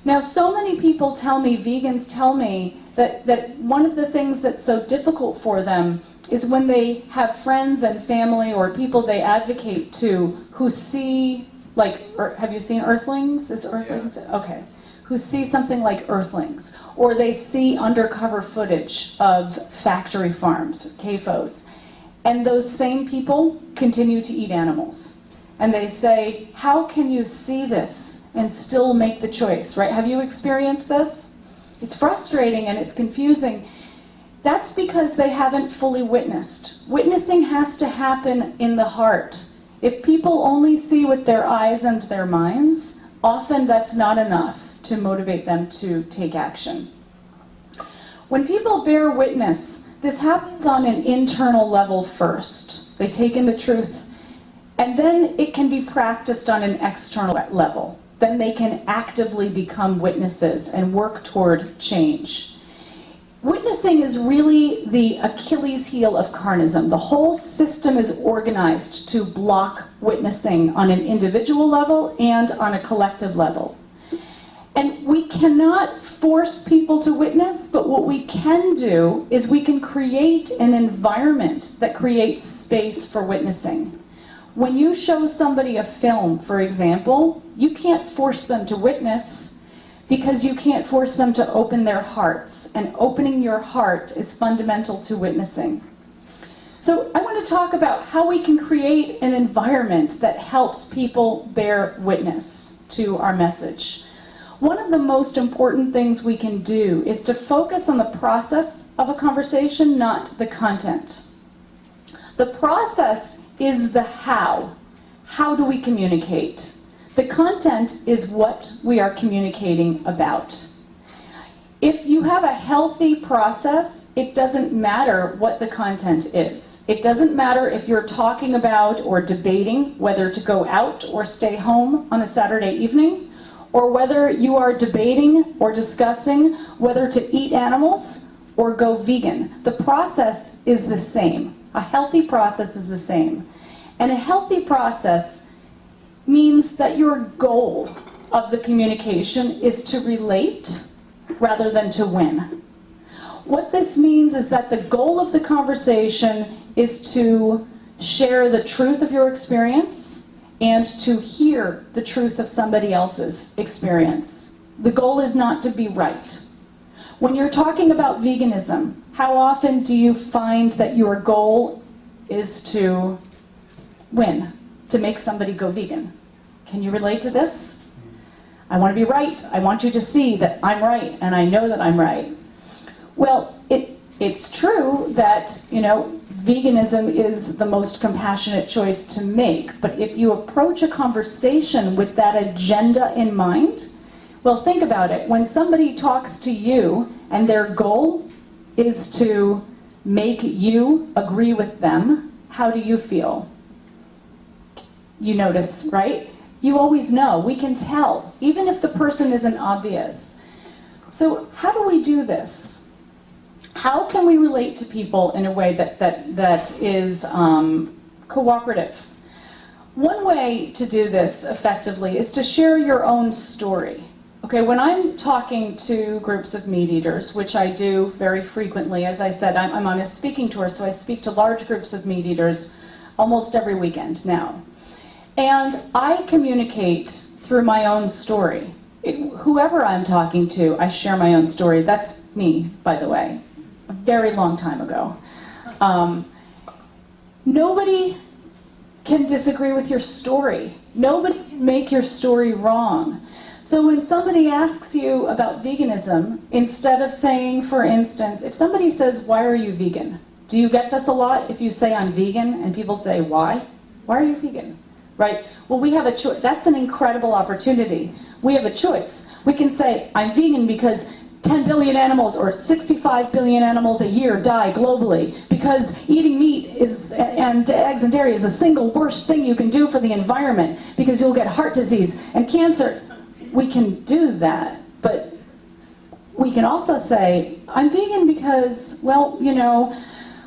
Speaker 1: Now, so many people tell me, vegans tell me, that one of the things that's so difficult for them is when they have friends and family or people they advocate to who see, like, have you seen Earthlings? Is Earthlings? Yeah. Okay. Who see something like Earthlings, or they see undercover footage of factory farms, CAFOs, and those same people continue to eat animals. And they say, how can you see this and still make the choice, right? Have you experienced this? It's frustrating and it's confusing. That's because they haven't fully witnessed. Witnessing has to happen in the heart. If people only see with their eyes and their minds, often that's not enough to motivate them to take action. When people bear witness, this happens on an internal level first. They take in the truth, and then it can be practiced on an external level. Then they can actively become witnesses and work toward change. Witnessing is really the Achilles heel of Carnism. The whole system is organized to block witnessing on an individual level and on a collective level. And we cannot force people to witness, but what we can do is we can create an environment that creates space for witnessing. When you show somebody a film, for example, you can't force them to witness because you can't force them to open their hearts, and opening your heart is fundamental to witnessing. So I want to talk about how we can create an environment that helps people bear witness to our message. One of the most important things we can do is to focus on the process of a conversation, not the content. The process is the how. How do we communicate? The content is what we are communicating about. If you have a healthy process, it doesn't matter what the content is. It doesn't matter if you're talking about or debating whether to go out or stay home on a Saturday evening, or whether you are debating or discussing whether to eat animals or go vegan. The process is the same. A healthy process is the same. And a healthy process means that your goal of the communication is to relate rather than to win. What this means is that the goal of the conversation is to share the truth of your experience and to hear the truth of somebody else's experience. The goal is not to be right. When you're talking about veganism, how often do you find that your goal is to win, to make somebody go vegan? Can you relate to this? I want to be right. I want you to see that I'm right, and I know that I'm right. Well, it's true that, veganism is the most compassionate choice to make, but if you approach a conversation with that agenda in mind, well, think about it. When somebody talks to you and their goal is to make you agree with them, how do you feel? You notice, right? You always know. We can tell, even if the person isn't obvious. So how do we do this? How can we relate to people in a way that is cooperative? One way to do this effectively is to share your own story. Okay, when I'm talking to groups of meat eaters, which I do very frequently, as I said, I'm on a speaking tour, so I speak to large groups of meat eaters almost every weekend now. And I communicate through my own story. Whoever I'm talking to, I share my own story. That's me, by the way, a very long time ago. Nobody can disagree with your story. Nobody can make your story wrong. So when somebody asks you about veganism, instead of saying, for instance, if somebody says, why are you vegan? Do you get this a lot? If you say I'm vegan and people say, why? Why are you vegan? Right? Well, we have a choice. That's an incredible opportunity. We have a choice. We can say, I'm vegan because 10 billion animals or 65 billion animals a year die globally because eating meat and eggs and dairy is the single worst thing you can do for the environment because you'll get heart disease and cancer. We can do that, but we can also say, I'm vegan because, well, you know,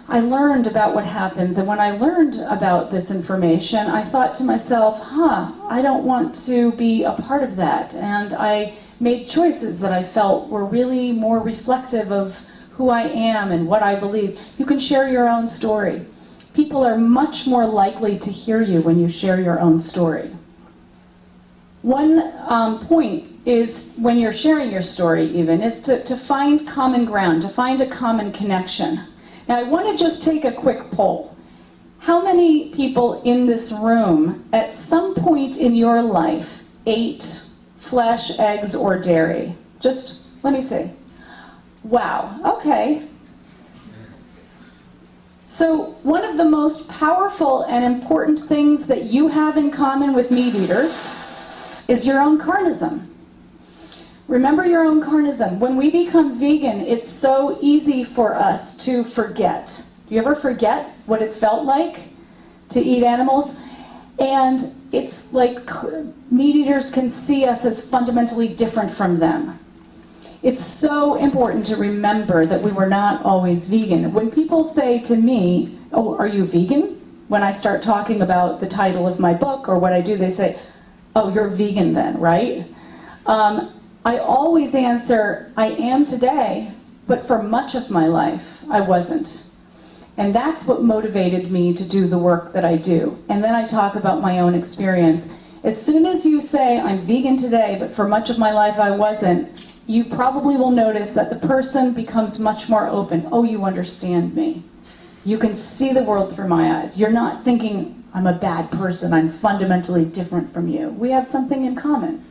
Speaker 1: I learned about what happens, and when I learned about this information, I thought to myself, I don't want to be a part of that, and I made choices that I felt were really more reflective of who I am and what I believe. You can share your own story. People are much more likely to hear you when you share your own story. One point is, when you're sharing your story even, is to find common ground, to find a common connection. Now I want to just take a quick poll. How many people in this room at some point in your life ate flesh, eggs, or dairy? Just, let me see. Wow, okay. So one of the most powerful and important things that you have in common with meat eaters is your own carnism. Remember your own carnism. When we become vegan, it's so easy for us to forget. Do you ever forget what it felt like to eat animals? And it's like meat eaters can see us as fundamentally different from them. It's so important to remember that we were not always vegan. When people say to me, oh, are you vegan? When I start talking about the title of my book or what I do, they say, oh, you're vegan then, right? I always answer, I am today, but for much of my life, I wasn't. And that's what motivated me to do the work that I do. And then I talk about my own experience. As soon as you say, I'm vegan today, but for much of my life I wasn't, you probably will notice that the person becomes much more open. Oh, you understand me. You can see the world through my eyes. You're not thinking, I'm a bad person, I'm fundamentally different from you. We have something in common.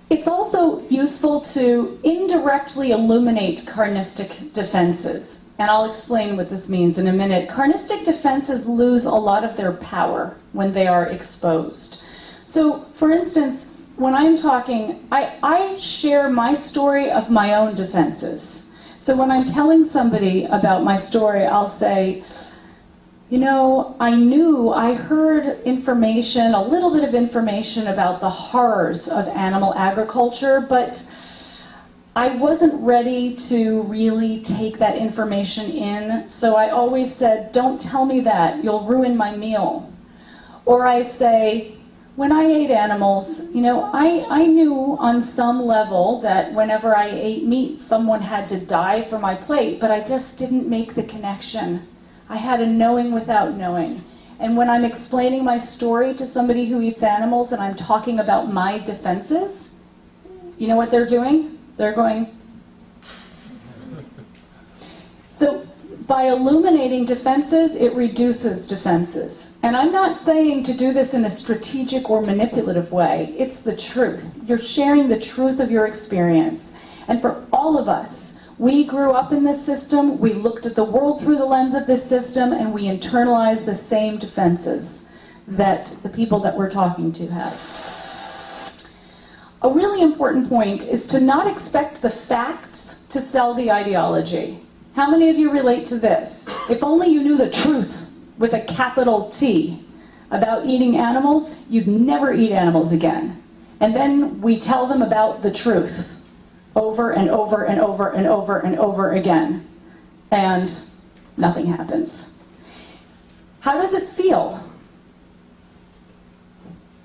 Speaker 1: It's also useful to indirectly illuminate carnistic defenses. And I'll explain what this means in a minute. Carnistic defenses lose a lot of their power when they are exposed. So, for instance, when I'm talking, I share my story of my own defenses. So when I'm telling somebody about my story, I'll say, you know, I heard information, a little bit of information about the horrors of animal agriculture, but I wasn't ready to really take that information in, so I always said, don't tell me that, you'll ruin my meal. Or I say, when I ate animals, you know, I knew on some level that whenever I ate meat, someone had to die for my plate, but I just didn't make the connection. I had a knowing without knowing. And when I'm explaining my story to somebody who eats animals and I'm talking about my defenses, you know what they're doing? They're going. So by illuminating defenses, it reduces defenses. And I'm not saying to do this in a strategic or manipulative way. It's the truth. You're sharing the truth of your experience. And for all of us, we grew up in this system, we looked at the world through the lens of this system, and we internalized the same defenses that the people that we're talking to have. A really important point is to not expect the facts to sell the ideology. How many of you relate to this? If only you knew the truth with a capital T about eating animals, you'd never eat animals again. And then we tell them about the truth over and over and over and over and over again. And nothing happens. How does it feel?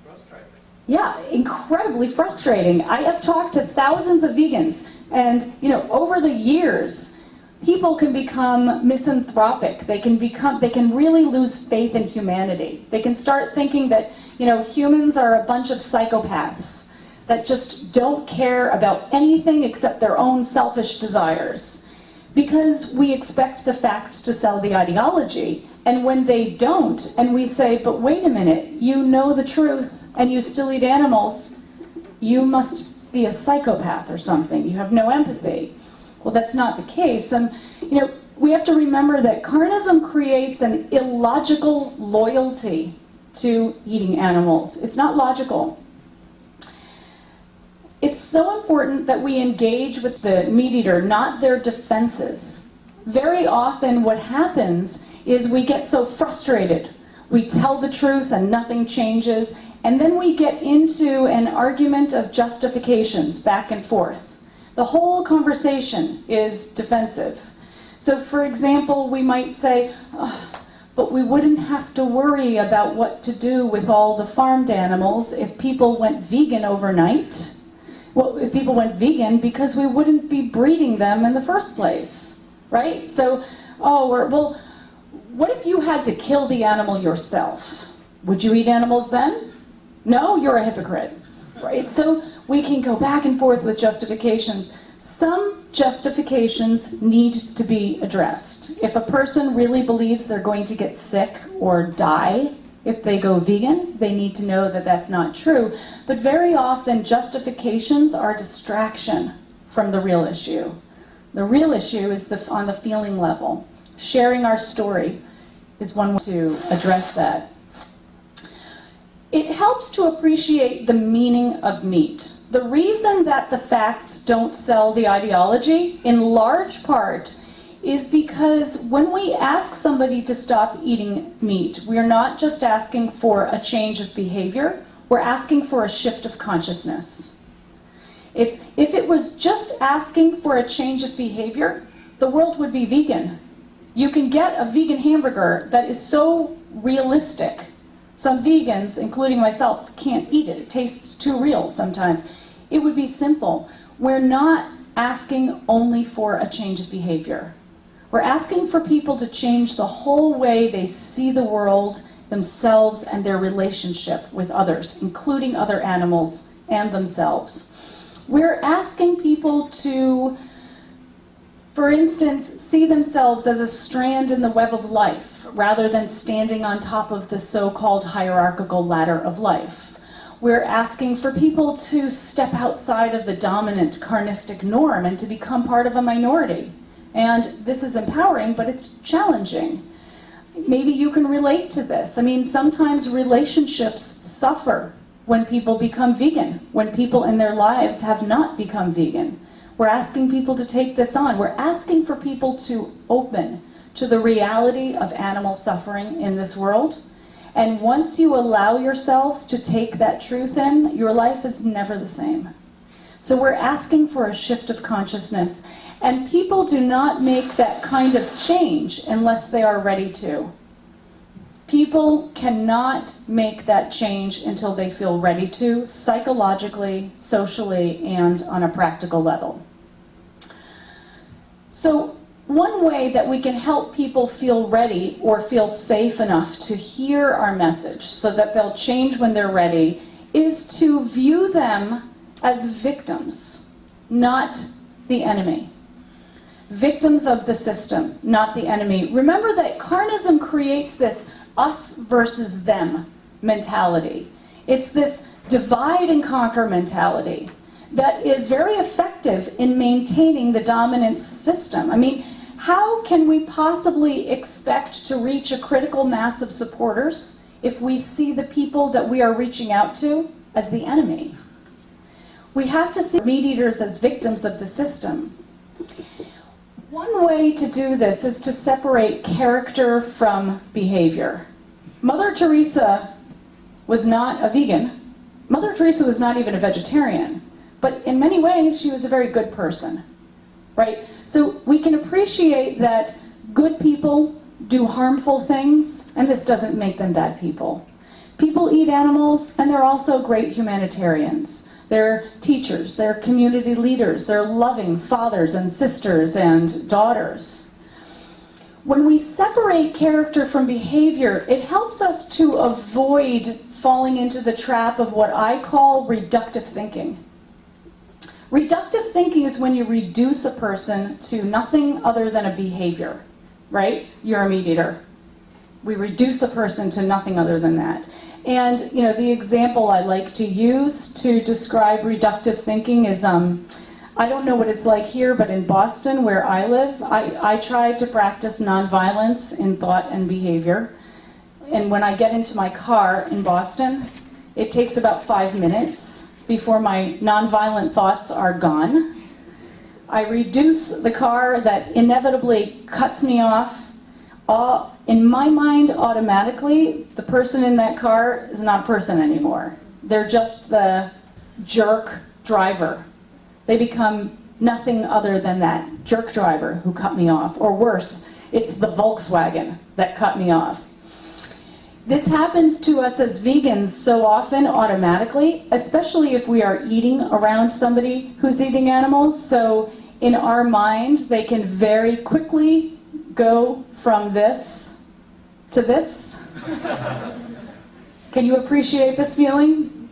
Speaker 4: Frustrating.
Speaker 1: Yeah, incredibly frustrating. I have talked to thousands of vegans, and over the years, people can become misanthropic. They can really lose faith in humanity. They can start thinking that humans are a bunch of psychopaths that just don't care about anything except their own selfish desires. Because we expect the facts to sell the ideology, and when they don't, and we say, but wait a minute, you know the truth, and you still eat animals, you must be a psychopath or something. You have no empathy. Well, that's not the case. And, we have to remember that Carnism creates an illogical loyalty to eating animals. It's not logical. It's so important that we engage with the meat eater, not their defenses. Very often what happens is we get so frustrated. We tell the truth and nothing changes, and then we get into an argument of justifications back and forth. The whole conversation is defensive. So for example, we might say, but we wouldn't have to worry about what to do with all the farmed animals if people went vegan overnight. Well, if people went vegan, because we wouldn't be breeding them in the first place, right? So, well, what if you had to kill the animal yourself? Would you eat animals then? No, you're a hypocrite, right? So we can go back and forth with justifications. Some justifications need to be addressed. If a person really believes they're going to get sick or die if they go vegan, they need to know that that's not true. But very often, justifications are distraction from the real issue. The real issue is on the feeling level. Sharing our story is one way to address that. It helps to appreciate the meaning of meat. The reason that the facts don't sell the ideology, in large part, is because when we ask somebody to stop eating meat, we are not just asking for a change of behavior, we're asking for a shift of consciousness. If it was just asking for a change of behavior, the world would be vegan. You can get a vegan hamburger that is so realistic. Some vegans, including myself, can't eat it. It tastes too real sometimes. It would be simple. We're not asking only for a change of behavior. We're asking for people to change the whole way they see the world, themselves, and their relationship with others, including other animals and themselves. We're asking people to, for instance, see themselves as a strand in the web of life, rather than standing on top of the so-called hierarchical ladder of life. We're asking for people to step outside of the dominant carnistic norm and to become part of a minority. And this is empowering, but it's challenging. Maybe you can relate to this. I mean, sometimes relationships suffer when people become vegan, when people in their lives have not become vegan. We're asking people to take this on. We're asking for people to open to the reality of animal suffering in this world. And once you allow yourselves to take that truth in, your life is never the same. So we're asking for a shift of consciousness. And people do not make that kind of change unless they are ready to. People cannot make that change until they feel ready to, psychologically, socially, and on a practical level. So one way that we can help people feel ready or feel safe enough to hear our message so that they'll change when they're ready is to view them as victims, not the enemy. Victims of the system, not the enemy. Remember that Carnism creates this us versus them mentality. It's this divide and conquer mentality that is very effective in maintaining the dominant system. I mean, how can we possibly expect to reach a critical mass of supporters if we see the people that we are reaching out to as the enemy? We have to see meat eaters as victims of the system. One way to do this is to separate character from behavior. Mother Teresa was not a vegan. Mother Teresa was not even a vegetarian. But in many ways, she was a very good person, right? So we can appreciate that good people do harmful things, and this doesn't make them bad people. People eat animals, and they're also great humanitarians. They're teachers, they're community leaders, they're loving fathers and sisters and daughters. When we separate character from behavior, it helps us to avoid falling into the trap of what I call reductive thinking. Reductive thinking is when you reduce a person to nothing other than a behavior, right? You're a meat eater. We reduce a person to nothing other than that. And the example I like to use to describe reductive thinking is, I don't know what it's like here, but in Boston, where I live, I try to practice nonviolence in thought and behavior. And when I get into my car in Boston, it takes about 5 minutes before my nonviolent thoughts are gone. I reduce the car that inevitably cuts me off. In my mind, automatically, the person in that car is not a person anymore. They're just the jerk driver. They become nothing other than that jerk driver who cut me off. Or worse, it's the Volkswagen that cut me off. This happens to us as vegans so often automatically, especially if we are eating around somebody who's eating animals. So in our mind, they can very quickly go from this to this. Can you appreciate this feeling?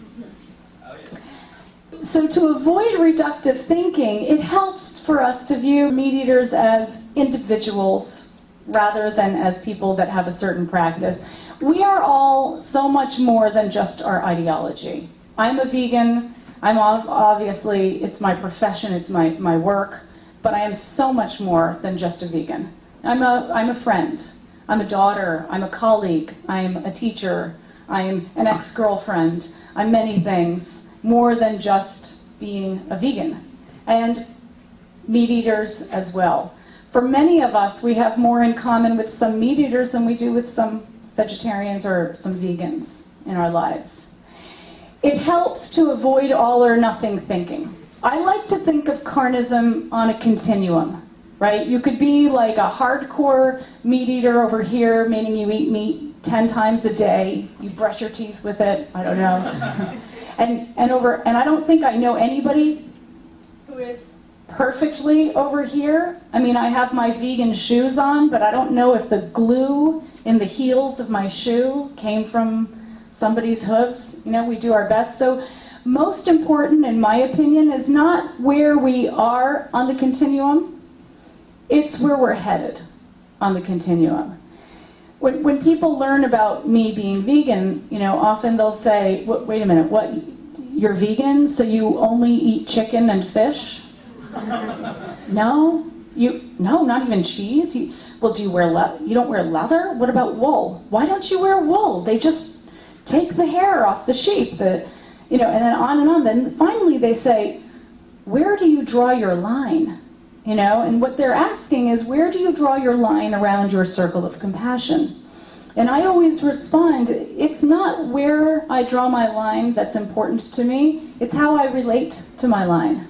Speaker 1: So to avoid reductive thinking, it helps for us to view meat eaters as individuals rather than as people that have a certain practice. We are all so much more than just our ideology. I'm a vegan. I'm obviously, it's my profession, it's my work, but I am so much more than just a vegan. I'm a friend. I'm a daughter. I'm a colleague. I'm a teacher. I'm an ex-girlfriend. I'm many things, more than just being a vegan. And meat eaters as well. For many of us, we have more in common with some meat eaters than we do with some vegetarians or some vegans in our lives. It helps to avoid all or nothing thinking. I like to think of Carnism on a continuum, right? You could be like a hardcore meat eater over here, meaning you eat meat 10 times a day. You brush your teeth with it, I don't know. and I don't think I know anybody who is perfectly over here. I mean, I have my vegan shoes on, but I don't know if the glue in the heels of my shoe came from somebody's hooves. We do our best. So most important, in my opinion, is not where we are on the continuum. It's where we're headed on the continuum. When people learn about me being vegan, often they'll say, wait a minute, what, you're vegan, so you only eat chicken and fish? No, not even cheese? Well, do you wear leather? You don't wear leather? What about wool? Why don't you wear wool? They just take the hair off the sheep, and then on and on. Then finally they say, where do you draw your line? And what they're asking is, where do you draw your line around your circle of compassion? And I always respond, it's not where I draw my line that's important to me, it's how I relate to my line.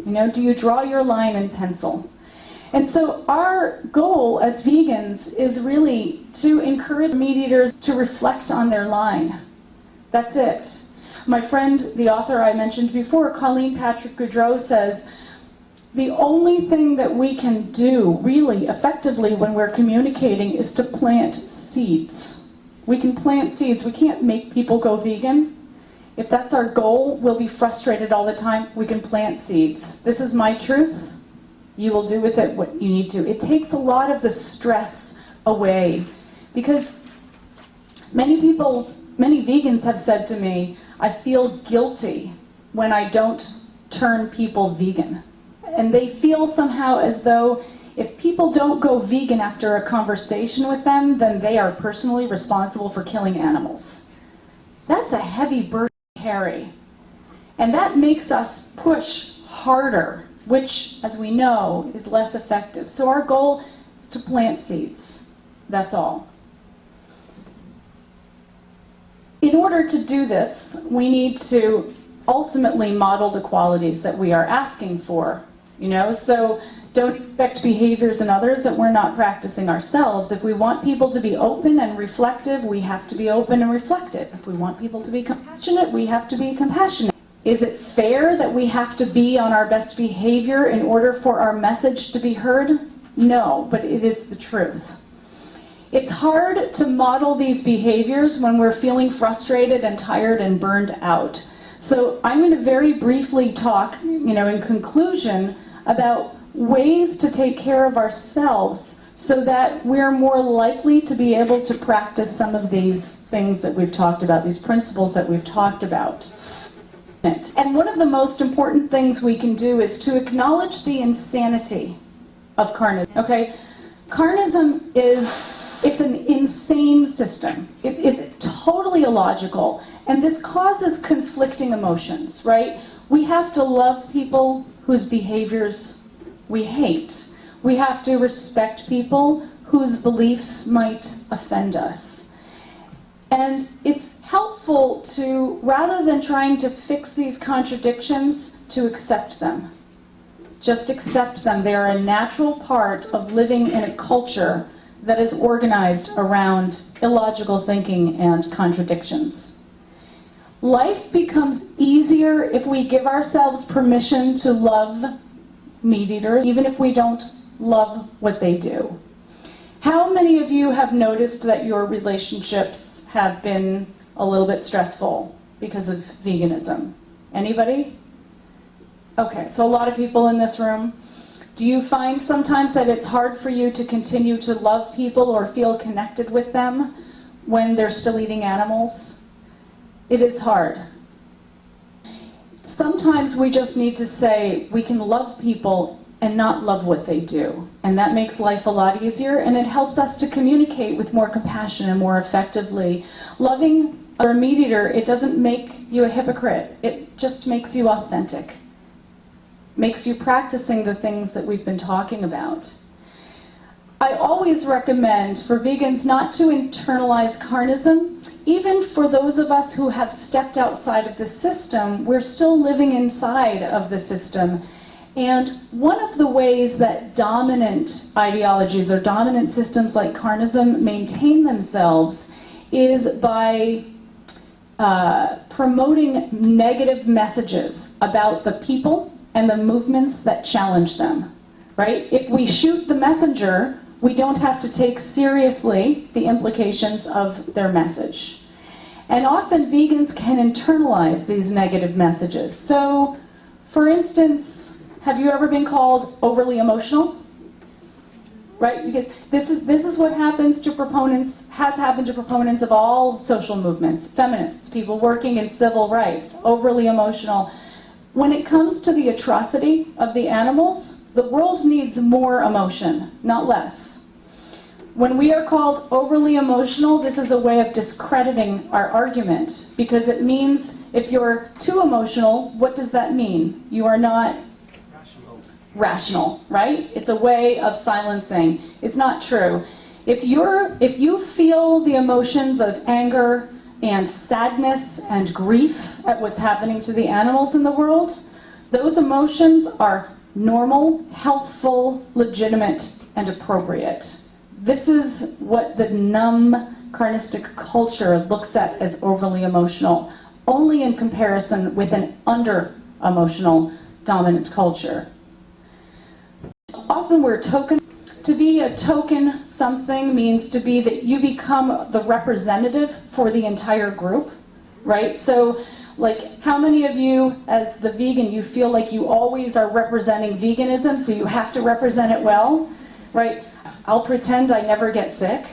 Speaker 1: Do you draw your line in pencil? And so our goal as vegans is really to encourage meat eaters to reflect on their line. That's it. My friend, the author I mentioned before, Colleen Patrick Goudreau, says, the only thing that we can do really effectively when we're communicating is to plant seeds. We can plant seeds. We can't make people go vegan. If that's our goal, we'll be frustrated all the time. We can plant seeds. This is my truth. You will do with it what you need to. It takes a lot of the stress away, because many vegans have said to me, I feel guilty when I don't turn people vegan. And they feel somehow as though if people don't go vegan after a conversation with them, then they are personally responsible for killing animals. That's a heavy burden to carry. And that makes us push harder, which, as we know, is less effective. So our goal is to plant seeds. That's all. In order to do this, we need to ultimately model the qualities that we are asking for you know? So don't expect behaviors in others that we're not practicing ourselves. If we want people to be open and reflective, we have to be open and reflective. If we want people to be compassionate, we have to be compassionate. Is it fair that we have to be on our best behavior in order for our message to be heard? No, but it is the truth. It's hard to model these behaviors when we're feeling frustrated and tired and burned out. So I'm going to very briefly talk, in conclusion, about ways to take care of ourselves so that we're more likely to be able to practice some of these things that we've talked about, these principles that we've talked about. And one of the most important things we can do is to acknowledge the insanity of Carnism. Okay? Carnism it's an insane system. It's totally illogical. And this causes conflicting emotions, right? We have to love people whose behaviors we hate. We have to respect people whose beliefs might offend us. And it's helpful to, rather than trying to fix these contradictions, to accept them. Just accept them. They are a natural part of living in a culture that is organized around illogical thinking and contradictions. Life becomes easier if we give ourselves permission to love meat eaters, even if we don't love what they do. How many of you have noticed that your relationships have been a little bit stressful because of veganism? Anybody? Okay, so a lot of people in this room. Do you find sometimes that it's hard for you to continue to love people or feel connected with them when they're still eating animals? It is hard. Sometimes we just need to say we can love people and not love what they do. And that makes life a lot easier, and it helps us to communicate with more compassion and more effectively. Loving a meat eater, it doesn't make you a hypocrite. It just makes you authentic. Makes you practicing the things that we've been talking about. I always recommend for vegans not to internalize Carnism. Even for those of us who have stepped outside of the system, we're still living inside of the system. And one of the ways that dominant ideologies or dominant systems like Carnism maintain themselves is by promoting negative messages about the people and the movements that challenge them, right? If we shoot the messenger, we don't have to take seriously the implications of their message. And often vegans can internalize these negative messages. So, for instance, have you ever been called overly emotional? Right? Because this is what happens to proponents, has happened to proponents of all social movements, feminists, people working in civil rights, overly emotional. When it comes to the atrocity of the animals, the world needs more emotion, not less. When we are called overly emotional, this is a way of discrediting our argument, because it means if you're too emotional, what does that mean? You are not rational, right? It's a way of silencing. It's not true. If you feel the emotions of anger and sadness and grief at what's happening to the animals in the world, those emotions are normal, healthful, legitimate, and appropriate. This is what the numb carnistic culture looks at as overly emotional, only in comparison with an under-emotional dominant culture. Often we're token. To be a token something means to be that you become the representative for the entire group, right? So, like, how many of you, as the vegan, you feel like you always are representing veganism, so you have to represent it well, right? I'll pretend I never get sick,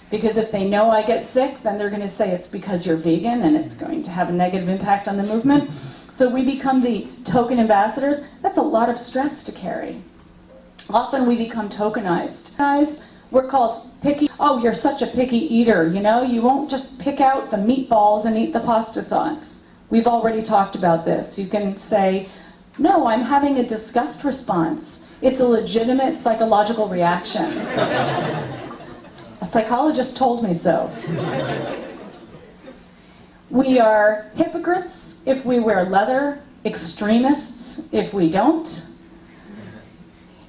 Speaker 1: because if they know I get sick, then they're going to say it's because you're vegan, and it's going to have a negative impact on the movement. So we become the token ambassadors. That's a lot of stress to carry. Often we become tokenized. We're called picky. Oh, you're such a picky eater, you know? You won't just pick out the meatballs and eat the pasta sauce. We've already talked about this. You can say, no, I'm having a disgust response. It's a legitimate psychological reaction. A psychologist told me so. We are hypocrites if we wear leather, extremists if we don't.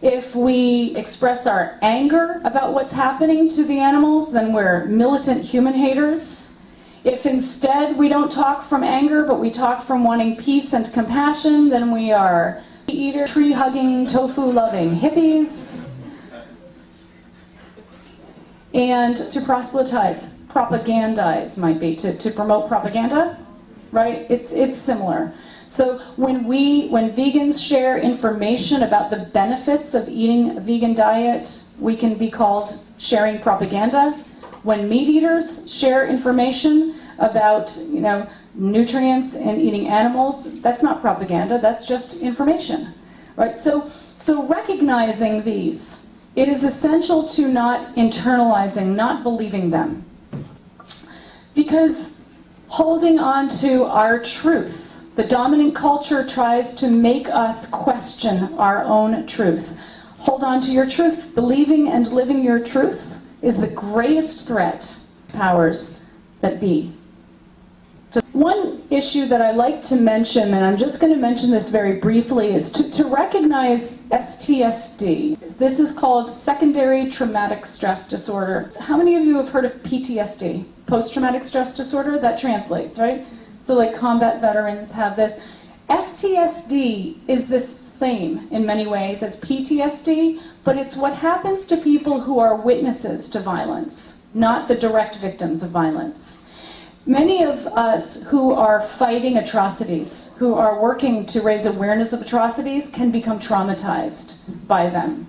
Speaker 1: If we express our anger about what's happening to the animals, then we're militant human haters. If instead we don't talk from anger, but we talk from wanting peace and compassion, then we are eater, tree-hugging, tofu-loving hippies. And to proselytize, propagandize might be, to promote propaganda, right? It's similar. So when vegans share information about the benefits of eating a vegan diet, we can be called sharing propaganda. When meat eaters share information about, nutrients in eating animals, that's not propaganda, that's just information, right? So recognizing these, it is essential to not internalizing, not believing them. Because holding on to our truth, the dominant culture tries to make us question our own truth. Hold on to your truth. Believing and living your truth is the greatest threat to powers that be. So one issue that I like to mention, and I'm just going to mention this very briefly, is to recognize STSD. This is called secondary traumatic stress disorder. How many of you have heard of PTSD? Post-traumatic stress disorder? That translates, right? So like combat veterans have this. STSD is the same in many ways as PTSD, but it's what happens to people who are witnesses to violence, not the direct victims of violence. Many of us who are fighting atrocities, who are working to raise awareness of atrocities, can become traumatized by them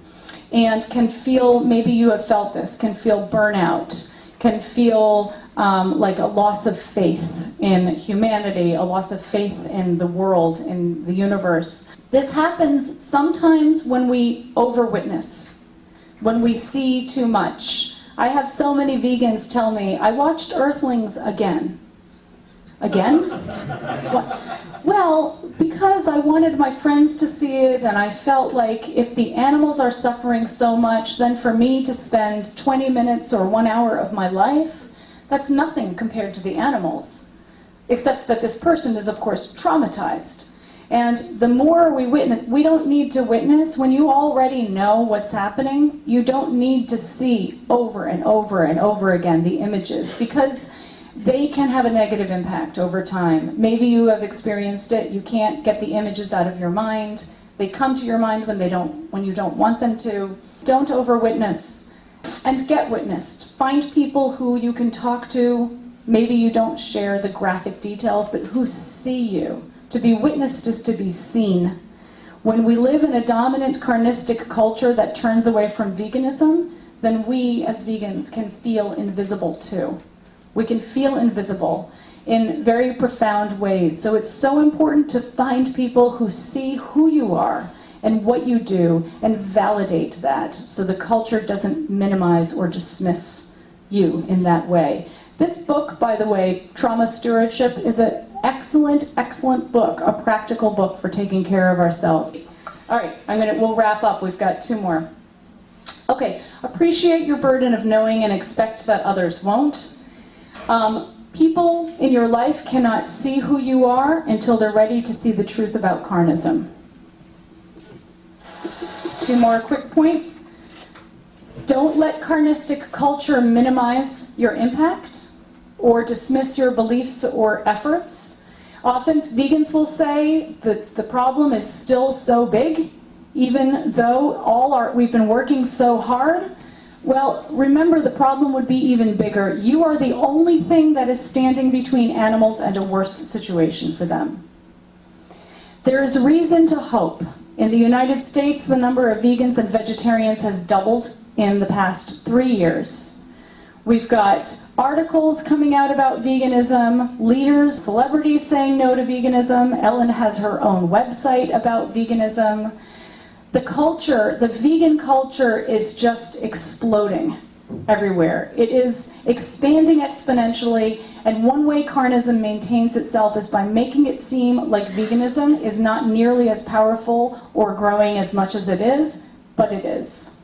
Speaker 1: and can feel, maybe you have felt this, can feel burnout, can feel like a loss of faith in humanity, a loss of faith in the world, in the universe. This happens sometimes when we over-witness, when we see too much. I have so many vegans tell me, I watched Earthlings again. Again? What? Well, because I wanted my friends to see it, and I felt like if the animals are suffering so much, then for me to spend 20 minutes or 1 hour of my life, that's nothing compared to the animals. Except that this person is, of course, traumatized. And the more we witness, we don't need to witness. When you already know what's happening, you don't need to see over and over and over again the images, because they can have a negative impact over time. Maybe you have experienced it. You can't get the images out of your mind. They come to your mind when you don't want them to. Don't over-witness, and get witnessed. Find people who you can talk to. Maybe you don't share the graphic details, but who see you. To be witnessed is to be seen. When we live in a dominant carnistic culture that turns away from veganism, then we as vegans can feel invisible too. We can feel invisible in very profound ways. So it's so important to find people who see who you are and what you do and validate that, so the culture doesn't minimize or dismiss you in that way. This book, by the way, Trauma Stewardship, is an excellent, excellent book, a practical book for taking care of ourselves. All right, we'll wrap up. We've got 2 more. Okay, appreciate your burden of knowing and expect that others won't. People in your life cannot see who you are until they're ready to see the truth about Carnism. 2 more quick points. Don't let carnistic culture minimize your impact or dismiss your beliefs or efforts. Often vegans will say that the problem is still so big, even though we've been working so hard. Well, remember, the problem would be even bigger. You are the only thing that is standing between animals and a worse situation for them. There is reason to hope. In the United States, the number of vegans and vegetarians has doubled in the past 3 years. We've got articles coming out about veganism, leaders, celebrities saying no to veganism. Ellen has her own website about veganism. The culture, the vegan culture, is just exploding everywhere. It is expanding exponentially, and one way Carnism maintains itself is by making it seem like veganism is not nearly as powerful or growing as much as it is, but it is.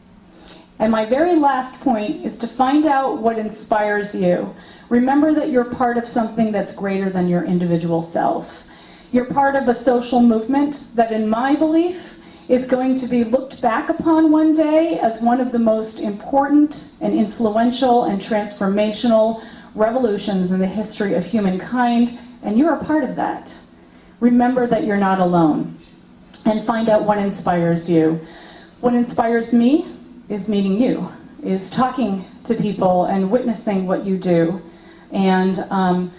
Speaker 1: And my very last point is to find out what inspires you. Remember that you're part of something that's greater than your individual self. You're part of a social movement that, in my belief, is going to be looked back upon one day as one of the most important and influential and transformational revolutions in the history of humankind, and you're a part of that. Remember that you're not alone, and find out what inspires you. What inspires me is meeting you, is talking to people and witnessing what you do, and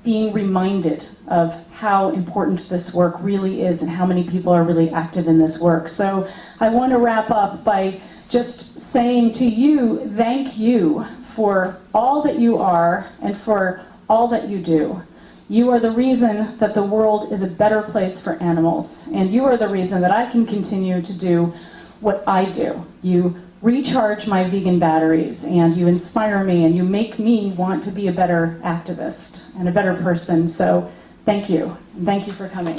Speaker 1: being reminded of how important this work really is and how many people are really active in this work. So I want to wrap up by just saying to you, thank you for all that you are and for all that you do. You are the reason that the world is a better place for animals, and you are the reason that I can continue to do what I do. You recharge my vegan batteries, and you inspire me, and you make me want to be a better activist and a better person. So thank you, and thank you for coming.